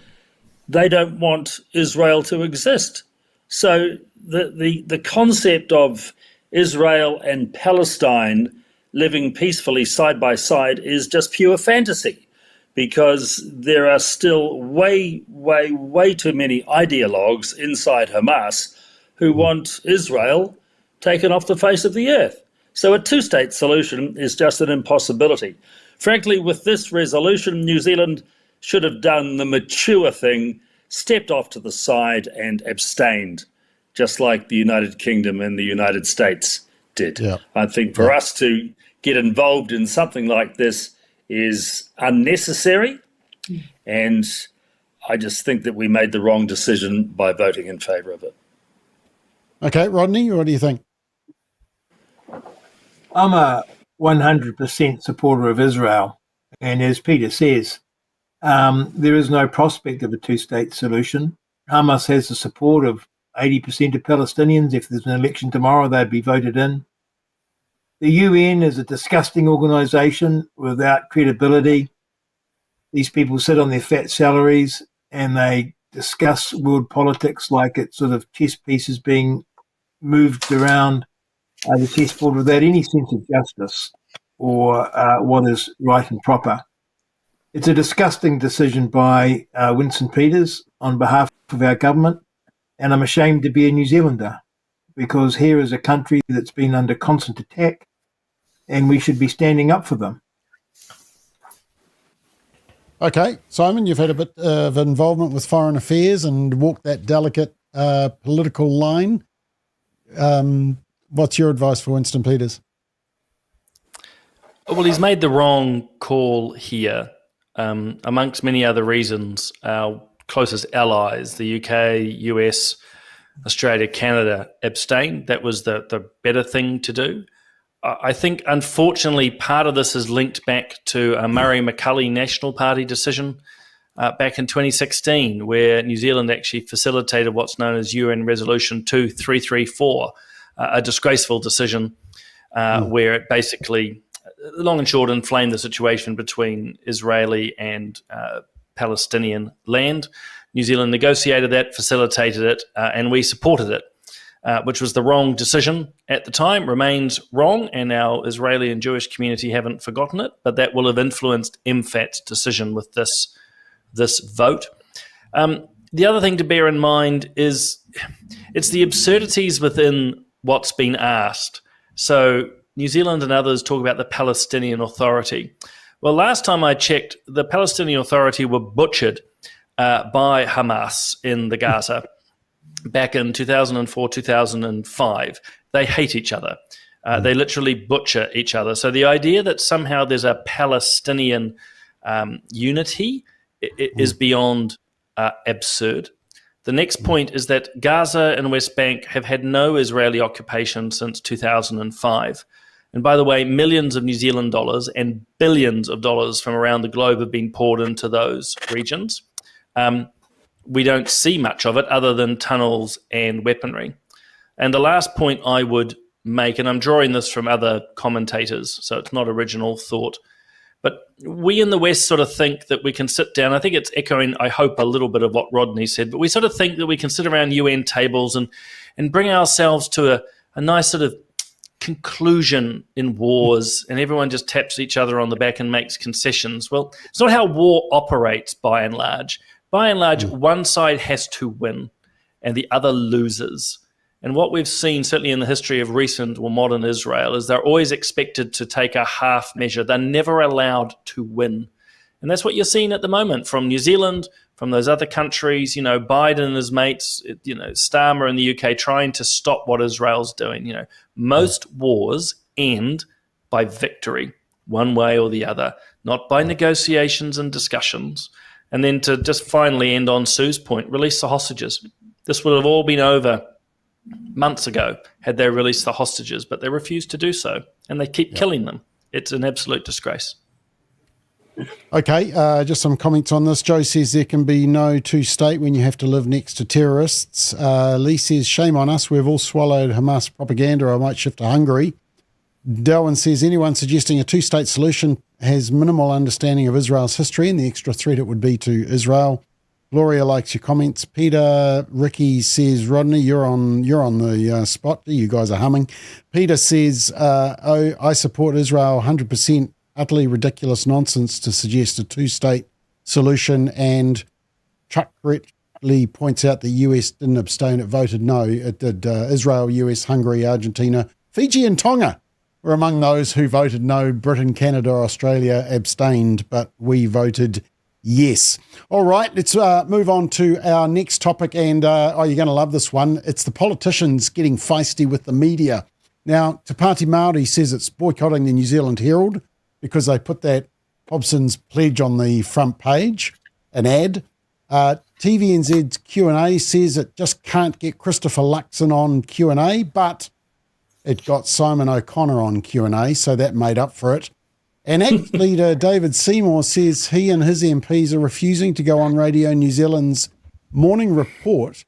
they don't want Israel to exist. So the concept of Israel and Palestine living peacefully side by side is just pure fantasy, because there are still way too many ideologues inside Hamas who want Israel taken off the face of the earth. So a two-state solution is just an impossibility. Frankly, with this resolution, New Zealand should have done the mature thing, stepped off to the side and abstained, just like the United Kingdom and the United States did. Yeah. I think for us to get involved in something like this is unnecessary, and I just think that we made the wrong decision by voting in favour of it. Okay, Rodney, what do you think? I'm a 100% supporter of Israel, and as Peter says, there is no prospect of a two-state solution. Hamas has the support of 80% of Palestinians. If there's an election tomorrow, they'd be voted in. The UN is a disgusting organisation without credibility. These people sit on their fat salaries and they discuss world politics like it's sort of chess pieces being moved around the chessboard without any sense of justice or what is right and proper. It's a disgusting decision by Winston Peters on behalf of our government, and I'm ashamed to be a New Zealander, because here is a country that's been under constant attack and we should be standing up for them. Okay, Simon, you've had a bit of involvement with foreign affairs and walked that delicate political line. What's your advice for Winston Peters? Well, he's made the wrong call here. Amongst many other reasons, our closest allies, the UK, US, Australia, Canada, abstained. That was the better thing to do. I think, unfortunately, part of this is linked back to a Murray McCully National Party decision back in 2016, where New Zealand actually facilitated what's known as UN Resolution 2334, a disgraceful decision where it basically, long and short, inflamed the situation between Israeli and Palestinian land. New Zealand negotiated that, facilitated it, and we supported it. Which was the wrong decision at the time, remains wrong, and our Israeli and Jewish community haven't forgotten it, but that will have influenced MFAT's decision with this vote. The other thing to bear in mind is it's the absurdities within what's been asked. So New Zealand and others talk about the Palestinian Authority. Well, last time I checked, the Palestinian Authority were butchered by Hamas in the Gaza. Back in 2004, 2005, they hate each other. They literally butcher each other. So the idea that somehow there's a Palestinian unity is beyond absurd. The next point is that Gaza and West Bank have had no Israeli occupation since 2005. And by the way, millions of New Zealand dollars and billions of dollars from around the globe have been poured into those regions. We don't see much of it other than tunnels and weaponry. And the last point I would make, and I'm drawing this from other commentators, so it's not original thought, but we in the West sort of think that we can sit down. I think it's echoing, I hope, a little bit of what Rodney said, but we sort of think that we can sit around UN tables and bring ourselves to a nice sort of conclusion in wars, and everyone just taps each other on the back and makes concessions. Well, it's not how war operates by and large. By and large, one side has to win and the other loses. And what we've seen, certainly in the history of recent or modern Israel, is they're always expected to take a half measure. They're never allowed to win. And that's what you're seeing at the moment from New Zealand, from those other countries, Biden and his mates, Starmer in the UK trying to stop what Israel's doing. Most wars end by victory, one way or the other, not by negotiations and discussions. And then to just finally end on Sue's point, release the hostages. This would have all been over months ago had they released the hostages, but they refuse to do so, and they keep killing them. It's an absolute disgrace. Okay, just some comments on this. Joe says there can be no two-state when you have to live next to terrorists. Lee says, shame on us, we've all swallowed Hamas propaganda, I might shift to Hungary. Delwyn says, anyone suggesting a two-state solution has minimal understanding of Israel's history and the extra threat it would be to Israel. Gloria likes your comments. Peter Ricky says, Rodney, you're on the spot. You guys are humming. Peter says, I support Israel 100%. Utterly ridiculous nonsense to suggest a two-state solution. And Chuck correctly points out the US didn't abstain, it voted no. It did Israel, US, Hungary, Argentina, Fiji and Tonga were among those who voted no. Britain, Canada, Australia abstained, but we voted yes. All right, let's move on to our next topic. And you're going to love this one. It's the politicians getting feisty with the media. Now, Te Pāti Māori says it's boycotting the New Zealand Herald because they put that Hobson's pledge on the front page, an ad. TVNZ's Q&A says it just can't get Christopher Luxon on Q&A, but it got Simon O'Connor on Q&A, so that made up for it. And ACT leader David Seymour says he and his MPs are refusing to go on Radio New Zealand's morning report.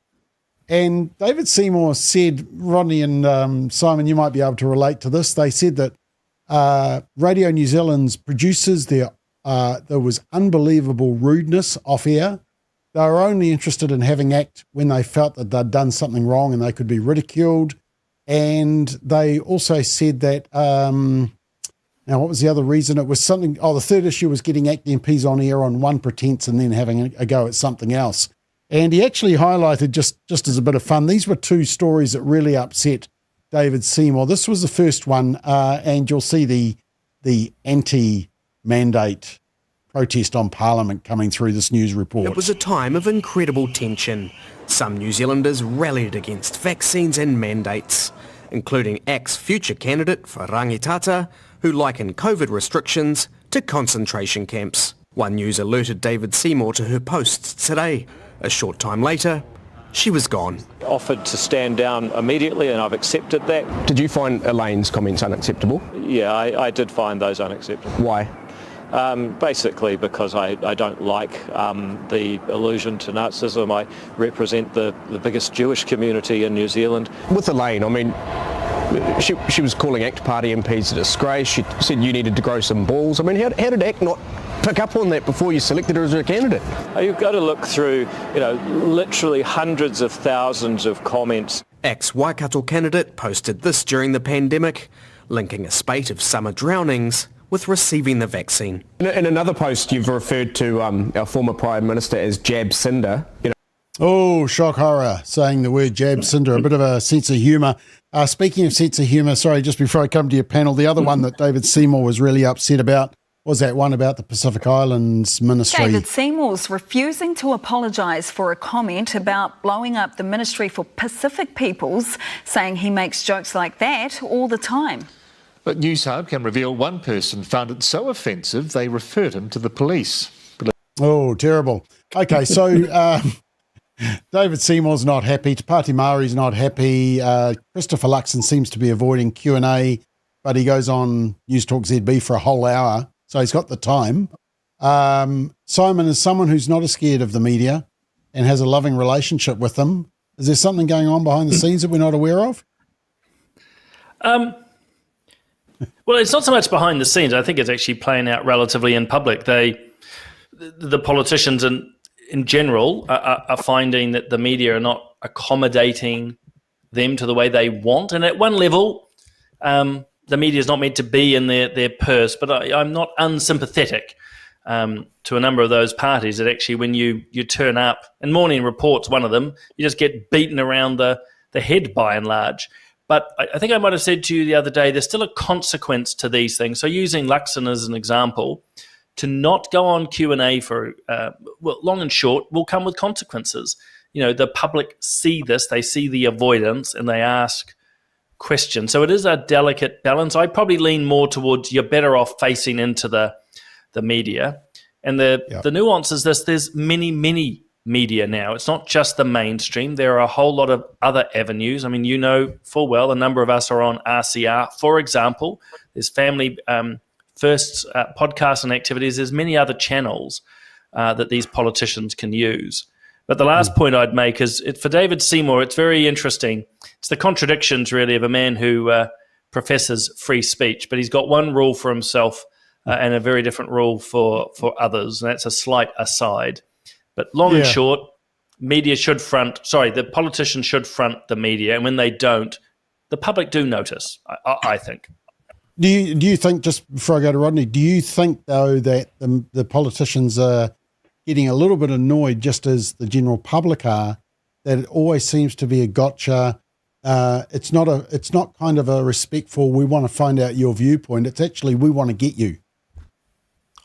And David Seymour said, Rodney and Simon, you might be able to relate to this. They said that Radio New Zealand's producers, there was unbelievable rudeness off air. They were only interested in having ACT when they felt that they'd done something wrong and they could be ridiculed. And they also said that, now what was the other reason? It was something, the third issue was getting ACT MPs on air on one pretense and then having a go at something else. And he actually highlighted, just as a bit of fun, these were two stories that really upset David Seymour. This was the first one, and you'll see the anti-mandate protest on Parliament coming through this news report. It was a time of incredible tension. Some New Zealanders rallied against vaccines and mandates, including ACT's future candidate for rangitata, who likened COVID restrictions to concentration camps. One News alerted David Seymour to her posts today. A short time later, she was gone. Offered to stand down immediately, and I've accepted that. Did you find Elaine's comments unacceptable? Yeah, I did find those unacceptable. Why? Basically because I don't like the allusion to Nazism. I represent the biggest Jewish community in New Zealand. With Elaine, I mean, she was calling ACT Party MPs a disgrace. She said you needed to grow some balls. I mean, how did ACT not pick up on that before you selected her as a candidate? You've got to look through, literally hundreds of thousands of comments. ACT's Waikato candidate posted this during the pandemic, linking a spate of summer drownings with receiving the vaccine. In another post, you've referred to our former Prime Minister as Jab Cinder. Oh, shock horror, saying the word jab cinder, a bit of a sense of humour. Speaking of sense of humour, sorry, just before I come to your panel, the other one that David Seymour was really upset about was that one about the Pacific Islands Ministry. David Seymour's refusing to apologise for a comment about blowing up the Ministry for Pacific Peoples, saying he makes jokes like that all the time. But Newshub can reveal one person found it so offensive they referred him to the police. Oh, terrible. Okay, so David Seymour's not happy. Te Pāti Māori's not happy. Christopher Luxon seems to be avoiding Q&A, but he goes on News Talk ZB for a whole hour, so he's got the time. Simon is someone who's not scared of the media and has a loving relationship with them. Is there something going on behind the scenes that we're not aware of? Well, it's not so much behind the scenes. I think it's actually playing out relatively in public. The politicians in general are finding that the media are not accommodating them to the way they want. And at one level, the media is not meant to be in their purse. But I'm not unsympathetic to a number of those parties that actually, when you turn up, and Morning Report's one of them, you just get beaten around the head by and large. But I think I might have said to you the other day, there's still a consequence to these things. So using Luxon as an example, to not go on Q&A for long and short will come with consequences. The public see this, they see the avoidance, and they ask questions. So it is a delicate balance. I probably lean more towards you're better off facing into the media. And the nuance is this: there's many media now. It's not just the mainstream. There are a whole lot of other avenues. I mean, full well, a number of us are on RCR, for example. There's Family First podcasts and activities. There's many other channels that these politicians can use. But the last point I'd make is, for David Seymour, it's very interesting. It's the contradictions, really, of a man who professes free speech, but he's got one rule for himself and a very different rule for others, and that's a slight aside. But long and short, the politicians should front the media, and when they don't, the public do notice, I think. Do you think, just before I go to Rodney, do you think, though, that the politicians are getting a little bit annoyed, just as the general public are, that it always seems to be a gotcha? It's not kind of a respectful, we want to find out your viewpoint. It's actually, we want to get you.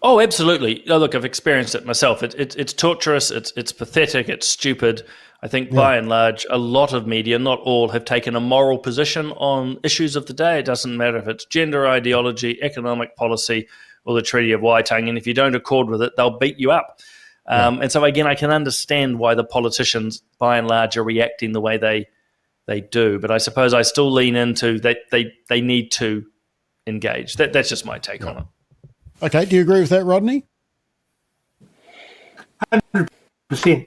Oh, absolutely. Look, I've experienced it myself. It's torturous. It's pathetic. It's stupid. I think by and large, a lot of media, not all, have taken a moral position on issues of the day. It doesn't matter if it's gender ideology, economic policy, or the Treaty of Waitangi. And if you don't accord with it, they'll beat you up. And so, again, I can understand why the politicians, by and large, are reacting the way they do. But I suppose I still lean into that they need to engage. That's just my take on it. Okay, do you agree with that, Rodney? 100%. The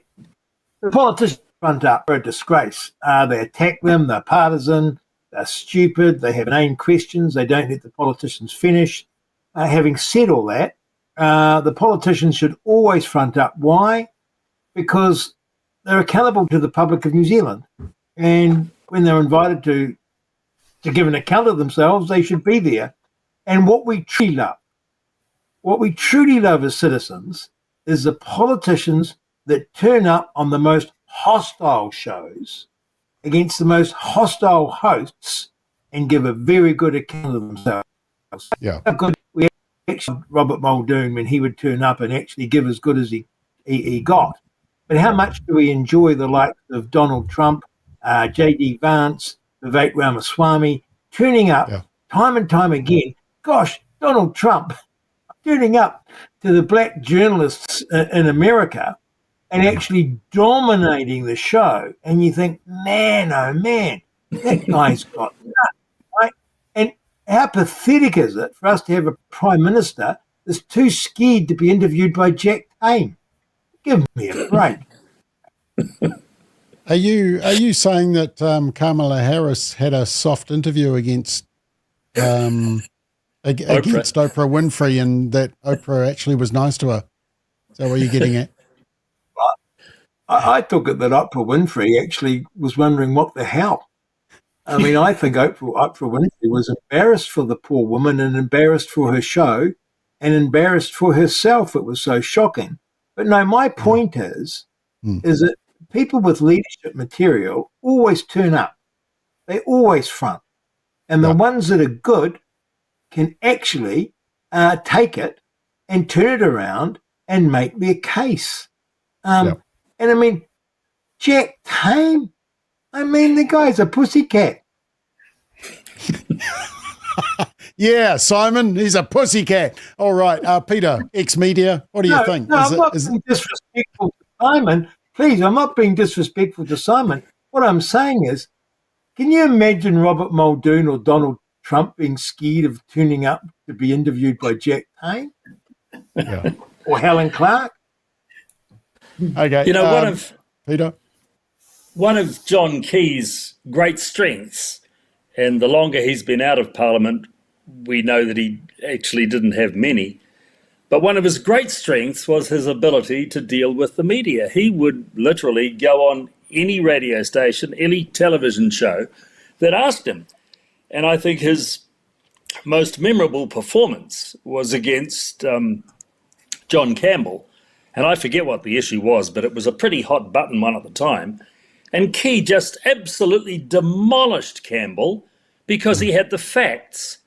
politicians front up are a disgrace. They attack them, they're partisan, they're stupid, they have inane questions, they don't let the politicians finish. Having said all that, the politicians should always front up. Why? Because they're accountable to the public of New Zealand. And when they're invited to give an account of themselves, they should be there. And what we truly love as citizens is the politicians that turn up on the most hostile shows against the most hostile hosts and give a very good account of themselves. Yeah. How good we actually Robert Muldoon when he would turn up and actually give as good as he got. But how much do we enjoy the likes of Donald Trump, J.D. Vance, Vivek Ramaswamy, turning up time and time again? Gosh, Donald Trump turning up to the black journalists in America and actually dominating the show. And you think, man, oh man, that guy's got nuts, right? And how pathetic is it for us to have a prime minister that's too scared to be interviewed by Jack Tame? Give me a break. Are you saying that Kamala Harris had a soft interview against Oprah Winfrey, and that Oprah actually was nice to her? Is that what you're getting at? I took it that Oprah Winfrey actually was wondering what the hell. I mean, I think Oprah Winfrey was embarrassed for the poor woman and embarrassed for her show and embarrassed for herself. It was so shocking. But no, my point is that people with leadership material always turn up. They always front. And the ones that are good can actually take it and turn it around and make their case. And I mean, Jack Tame, I mean, the guy's a pussycat. Yeah, Simon, he's a pussycat. All right, Peter, ex-media, what do you think? No, I'm not being disrespectful to Simon. Please, I'm not being disrespectful to Simon. What I'm saying is, can you imagine Robert Muldoon or Donald Trump being scared of turning up to be interviewed by Jack Tame? Or Helen Clark? Okay, Peter? One of John Key's great strengths, and the longer he's been out of Parliament, we know that he actually didn't have many, but one of his great strengths was his ability to deal with the media. He would literally go on any radio station, any television show that asked him. And I think his most memorable performance was against John Campbell. And I forget what the issue was, but it was a pretty hot button one at the time. And Key just absolutely demolished Campbell because he had the facts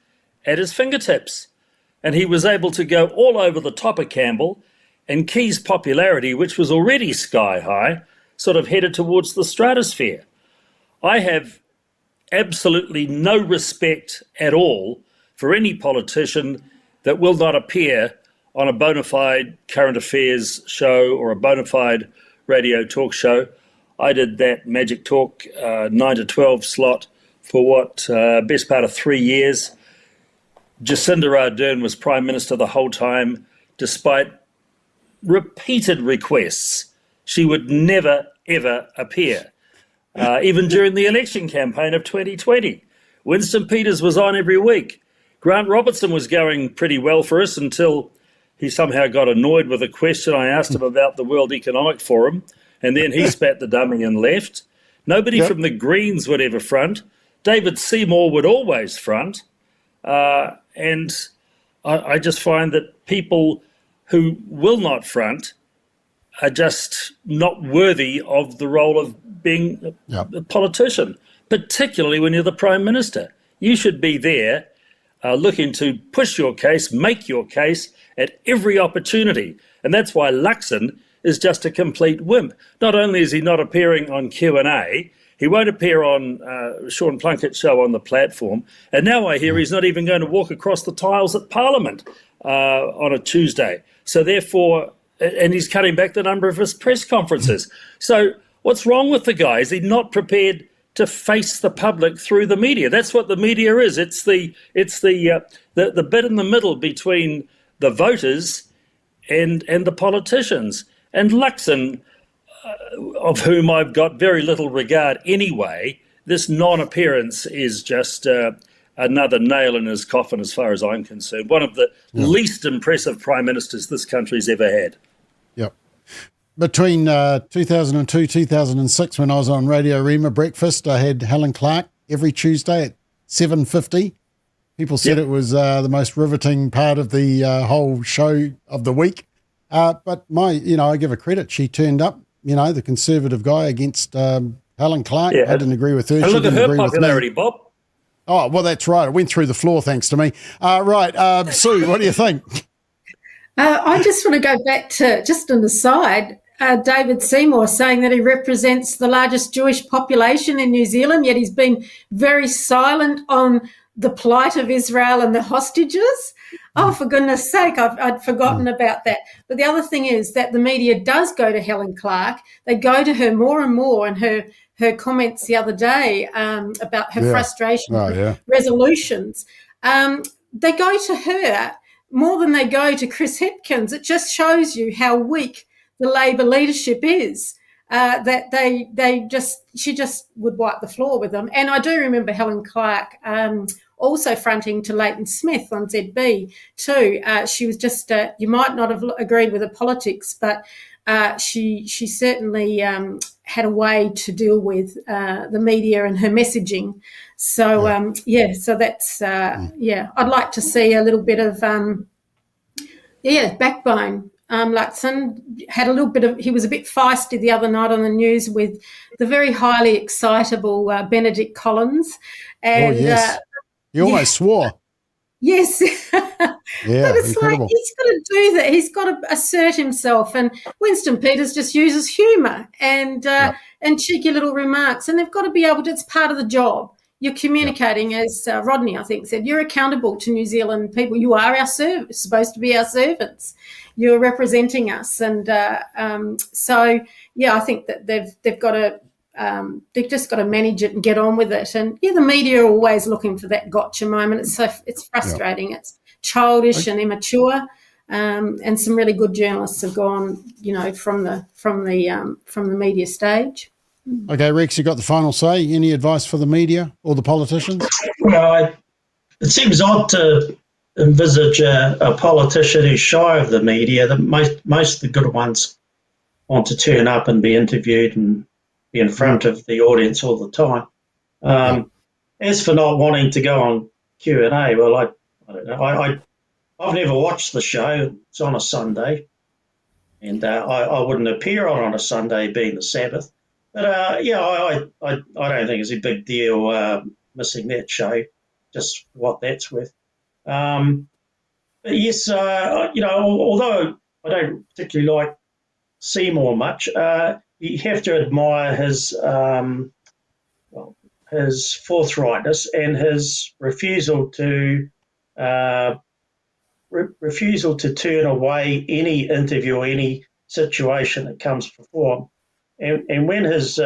at his fingertips. and he was able to go all over the top of Campbell, and Key's popularity, which was already sky high, sort of headed towards the stratosphere. I have absolutely no respect at all for any politician that will not appear on a bona fide current affairs show or a bona fide radio talk show. I did that Magic Talk 9 to 12 slot for best part of 3 years. Jacinda Ardern was Prime Minister the whole time, despite repeated requests. She would never, ever appear. Even during the election campaign of 2020. Winston Peters was on every week. Grant Robertson was going pretty well for us until he somehow got annoyed with a question I asked him about the World Economic Forum, and then he spat the dummy and left. Nobody from the Greens would ever front. David Seymour would always front. And I just find that people who will not front are just not worthy of the role of being a politician, particularly when you're the Prime Minister. You should be there looking to push your case, make your case at every opportunity. And that's why Luxon is just a complete wimp. Not only is he not appearing on Q&A, he won't appear on Sean Plunkett's show on the platform. And now I hear he's not even going to walk across the tiles at Parliament on a Tuesday. So therefore, and he's cutting back the number of his press conferences. So what's wrong with the guy? Is he not prepared to face the public through the media? That's what the media is. It's the bit in the middle between the voters and the politicians. And Luxon, of whom I've got very little regard anyway, this non-appearance is just another nail in his coffin as far as I'm concerned. One of the least impressive prime ministers this country's ever had. Yep. Between 2002, 2006, when I was on Radio Rema Breakfast, I had Helen Clark every Tuesday at 7:50. People said it was the most riveting part of the whole show of the week. But I give her credit. She turned up, the Conservative guy against Helen Clark. I didn't agree with her. And she look at didn't her agree popularity, with me. Bob. Oh, well, that's right. It went through the floor thanks to me. Right. Sue, what do you think? I just want to go back to, just an aside, David Seymour saying that he represents the largest Jewish population in New Zealand, yet he's been very silent on the plight of Israel and the hostages. Oh, for goodness sake, I'd forgotten about that. But the other thing is that the media does go to Helen Clark. They go to her more and more, and her comments the other day about her frustration with resolutions. They go to her more than they go to Chris Hipkins. It just shows you how weak the Labor leadership is. That she just would wipe the floor with them. And I do remember Helen Clark also fronting to Leighton Smith on ZB too. She was just, you might not have agreed with her politics, but she certainly had a way to deal with the media and her messaging. So, so that's, I'd like to see a little bit of, backbone. Luxon had a little bit of, he was a bit feisty the other night on the news with the very highly excitable Benedict Collins. And, he almost swore. Yes. Yeah, but it's incredible. like he's got to do that. He's got to assert himself. And Winston Peters just uses humour and cheeky little remarks. And they've got to be able to, it's part of the job. You're communicating, as Rodney, I think, said, you're accountable to New Zealand people. You are our supposed to be our servants. You're representing us. And I think that they've got to, they've just got to manage it and get on with it. And the media are always looking for that gotcha moment. It's frustrating. It's childish and immature. And some really good journalists have gone, from the media stage. Okay, Rex, you got the final say. Any advice for the media or the politicians? Well, it seems odd to envisage a politician who's shy of the media. That most of the good ones want to turn up and be interviewed and be in front of the audience all the time. As for not wanting to go on Q&A, well, I don't know. I've never watched the show. It's on a Sunday, and I wouldn't appear on a Sunday, being the Sabbath. But I don't think it's a big deal missing that show, just what that's worth. Yes, although I don't particularly like Seymour much, you have to admire his forthrightness and his refusal to turn away any interview or any situation that comes before him. And when his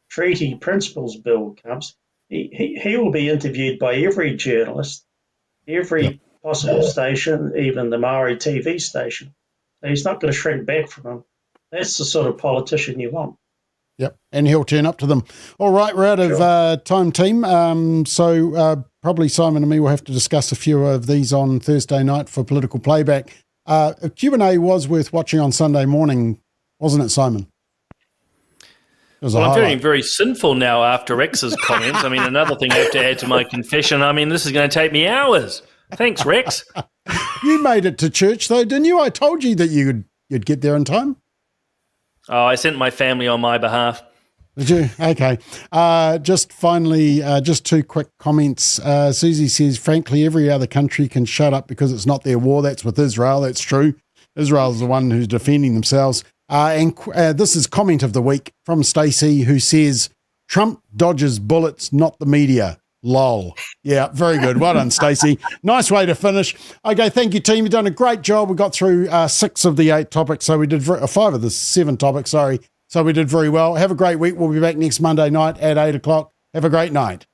treaty principles bill comes, he will be interviewed by every journalist, every possible station, even the Maori TV station. So he's not going to shrink back from them. That's the sort of politician you want. Yep, and he'll turn up to them. All right, we're out of time, team. So probably Simon and me will have to discuss a few of these on Thursday night for political playback. Q&A was worth watching on Sunday morning, wasn't it, Simon? Well, I'm feeling very sinful now after Rex's comments. I mean, another thing I have to add to my confession. I mean, this is going to take me hours. Thanks, Rex. You made it to church, though, didn't you? I told you that you'd get there in time. Oh, I sent my family on my behalf. Did you? Okay. Just finally, just two quick comments. Susie says, frankly, every other country can shut up because it's not their war. That's with Israel. That's true. Israel's the one who's defending themselves. And this is comment of the week from Stacey, who says, Trump dodges bullets, not the media. Lol. Yeah, very good. Well done, Stacey. Nice way to finish. Okay, thank you, team. You've done a great job. We got through 6 of the 8 topics, so we did 5 of the 7 topics, sorry. So we did very well. Have a great week. We'll be back next Monday night at 8 o'clock. Have a great night.